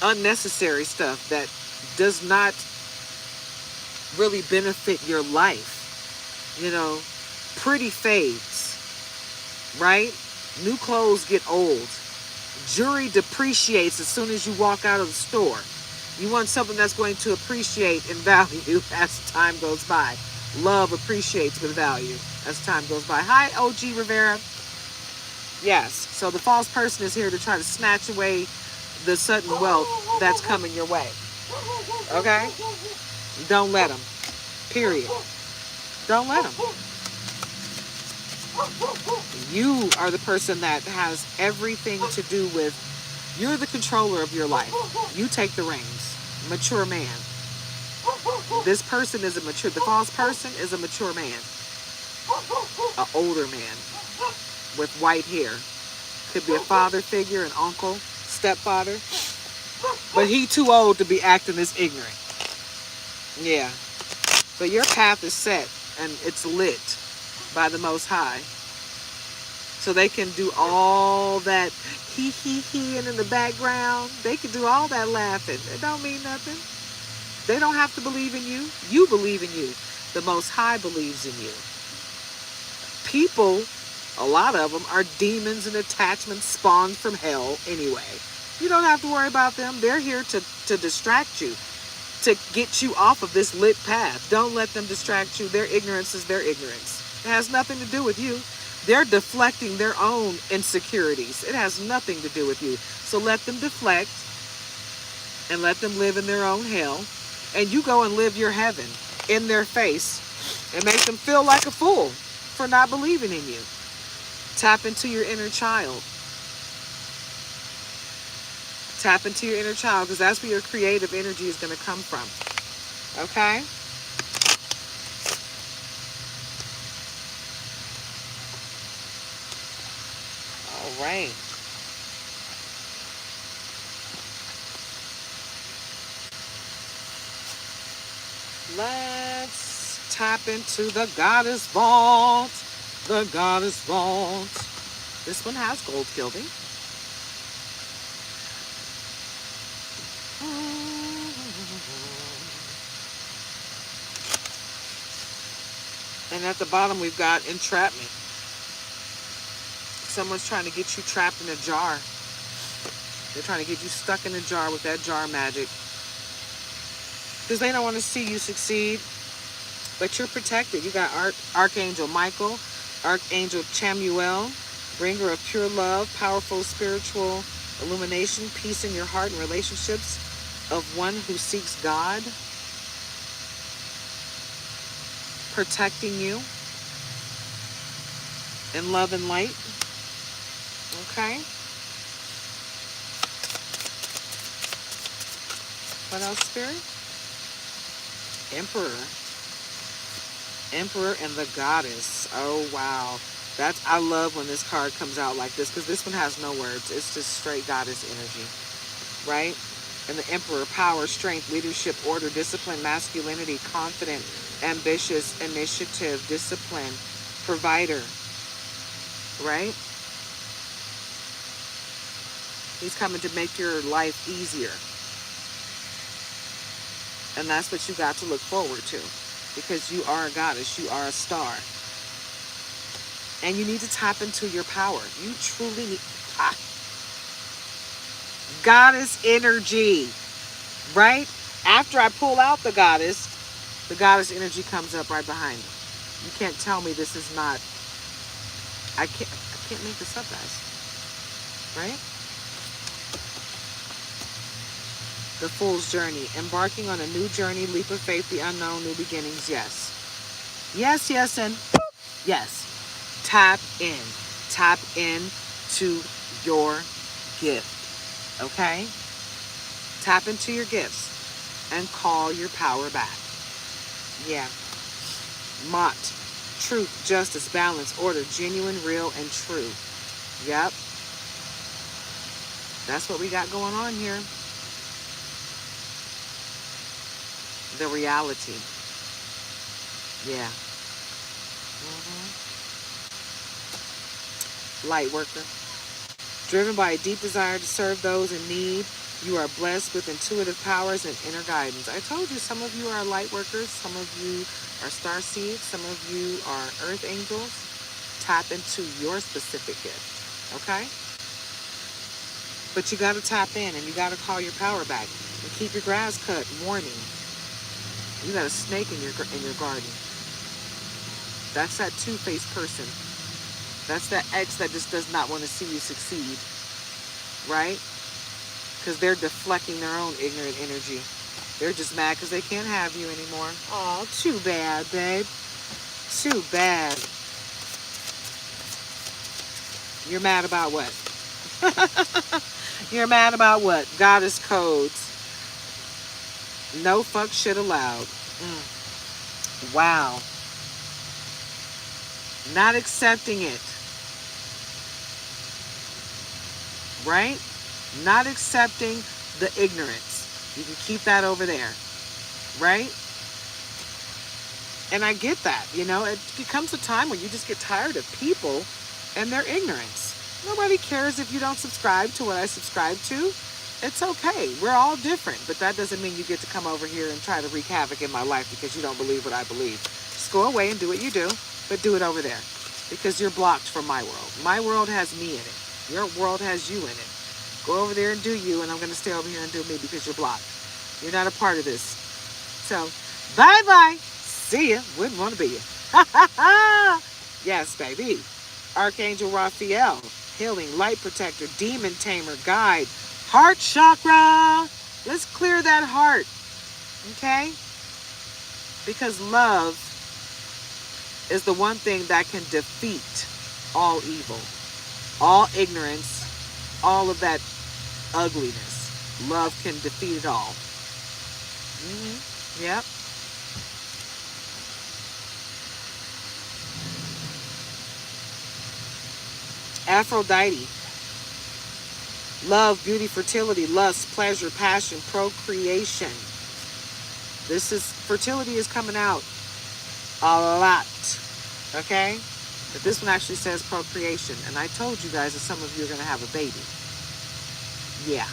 unnecessary stuff that does not really benefit your life. You know, pretty fades, right? New clothes get old. Jewelry depreciates as soon as you walk out of the store. You want something that's going to appreciate in value as time goes by. Love appreciates with value as time goes by. Hi, OG Rivera. Yes, so the false person is here to try to snatch away the sudden wealth that's coming your way. Okay? Don't let them. Period. Don't let them. You are the person that has everything to do with, you're the controller of your life. You take the reins. Mature man. This person is a mature, the false person is a mature man. An older man with white hair. Could be a father figure, an uncle, stepfather. But he too old to be acting this ignorant. Yeah. So your path is set and it's lit by the Most High. So they can do all that he and in the background. They can do all that laughing. It don't mean nothing. They don't have to believe in you. You believe in you. The Most High believes in you. People, a lot of them, are demons and attachments spawned from hell anyway. You don't have to worry about them. They're here to distract you, to get you off of this lit path. Don't let them distract you. Their ignorance is their ignorance. It has nothing to do with you. They're deflecting their own insecurities. It has nothing to do with you. So let them deflect and let them live in their own hell. And you go and live your heaven in their face and make them feel like a fool for not believing in you. Tap into your inner child. Tap into your inner child, because that's where your creative energy is going to come from. Okay? All right. Let's tap into the Goddess Vault. The Goddess Vault. This one has gold gilding. And at the bottom, we've got entrapment. Someone's trying to get you trapped in a jar. They're trying to get you stuck in a jar with that jar magic. because they don't want to see you succeed. But you're protected. You got Archangel Michael, Archangel Chamuel, bringer of pure love, powerful spiritual illumination, peace in your heart and relationships of one who seeks God, protecting you in love and light. Okay. What else, Spirit? Emperor and the Goddess. Oh, wow. I love when this card comes out like this, because this one has no words. It's just straight Goddess energy, right? And the Emperor, power, strength, leadership, order, discipline, masculinity, confident, ambitious, initiative, discipline, provider, right? He's coming to make your life easier. And that's what you got to look forward to, because you are a goddess, you are a star. And you need to tap into your power. You truly need goddess energy, right? After I pull out the goddess energy comes up right behind me. You can't tell me this is not, I can't make this up, guys, right? The Fool's Journey, embarking on a new journey, leap of faith, the unknown, new beginnings. Yes, and yes. Tap in to your gift. Okay, tap into your gifts and call your power back. Yeah. Mott, truth, justice, balance, order, genuine, real, and true. Yep, that's what we got going on here. The reality. Yeah. Light worker. Driven by a deep desire to serve those in need, you are blessed with intuitive powers and inner guidance. I told you, some of you are light workers, some of you are star seeds, some of you are earth angels. Tap into your specific gift, okay? But you got to tap in and you got to call your power back and keep your grass cut. Warning. You got a snake in your garden. That's that two-faced person. That's that ex that just does not want to see you succeed, right? Because they're deflecting their own ignorant energy. They're just mad because they can't have you anymore. Oh, too bad, babe. Too bad. You're mad about what? You're mad about what? Goddess codes. No fuck shit allowed. Wow. Not accepting it. Right? Not accepting the ignorance. You can keep that over there. Right? And I get that. You know, it becomes a time when you just get tired of people and their ignorance. Nobody cares if you don't subscribe to what I subscribe to. It's okay. We're all different. But that doesn't mean you get to come over here and try to wreak havoc in my life because you don't believe what I believe. Just go away and do what you do, but do it over there. Because you're blocked from my world. My world has me in it. Your world has you in it. Go over there and do you, and I'm going to stay over here and do me because you're blocked. You're not a part of this. So, bye-bye. See ya. Wouldn't want to be you. Yes, baby. Archangel Raphael, healing, light protector, demon tamer, guide, heart chakra. Let's clear that heart. Okay? Because love is the one thing that can defeat all evil, all ignorance, all of that ugliness. Love can defeat it all. Yep. Aphrodite. Love, beauty, fertility, lust, pleasure, passion, procreation. Fertility is coming out a lot. Okay? But this one actually says procreation. And I told you guys that some of you are going to have a baby. Yeah.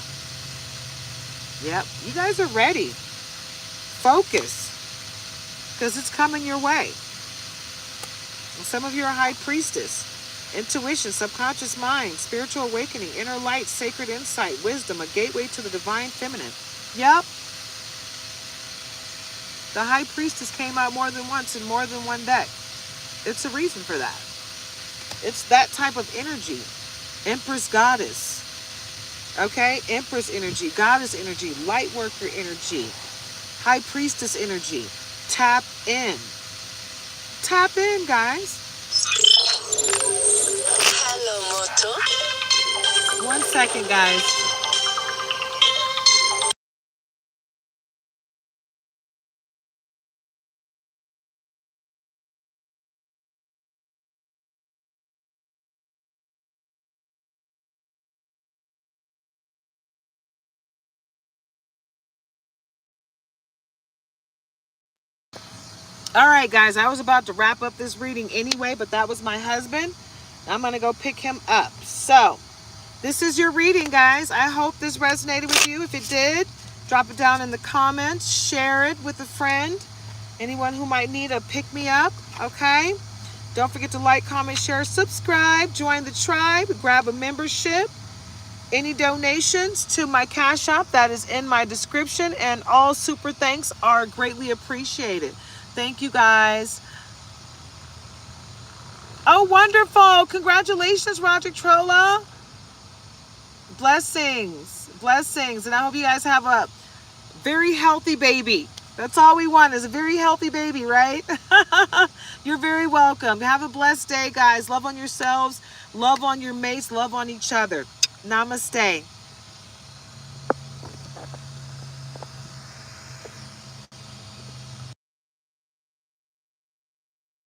Yep. You guys are ready. Focus. Because it's coming your way. And some of you are high priestess. Intuition, subconscious mind, spiritual awakening, inner light, sacred insight, wisdom, a gateway to the divine feminine. Yep. The High Priestess came out more than once in more than one deck. It's a reason for that. It's that type of energy. Empress Goddess. Okay? Empress energy, Goddess energy, Light Worker energy, High Priestess energy. Tap in. Tap in, guys. Hello, Moto. 1 second, guys. All right, guys, I was about to wrap up this reading anyway, but that was my husband. I'm going to go pick him up. So, this is your reading, guys. I hope this resonated with you. If it did, drop it down in the comments. Share it with a friend. Anyone who might need a pick-me-up, okay? Don't forget to like, comment, share, subscribe. Join the tribe. Grab a membership. Any donations to my Cash App, that is in my description. And all super thanks are greatly appreciated. Thank you, guys. Oh, wonderful. Congratulations, Roger Trolla. Blessings. Blessings. And I hope you guys have a very healthy baby. That's all we want is a very healthy baby, right? You're very welcome. Have a blessed day, guys. Love on yourselves. Love on your mates. Love on each other. Namaste.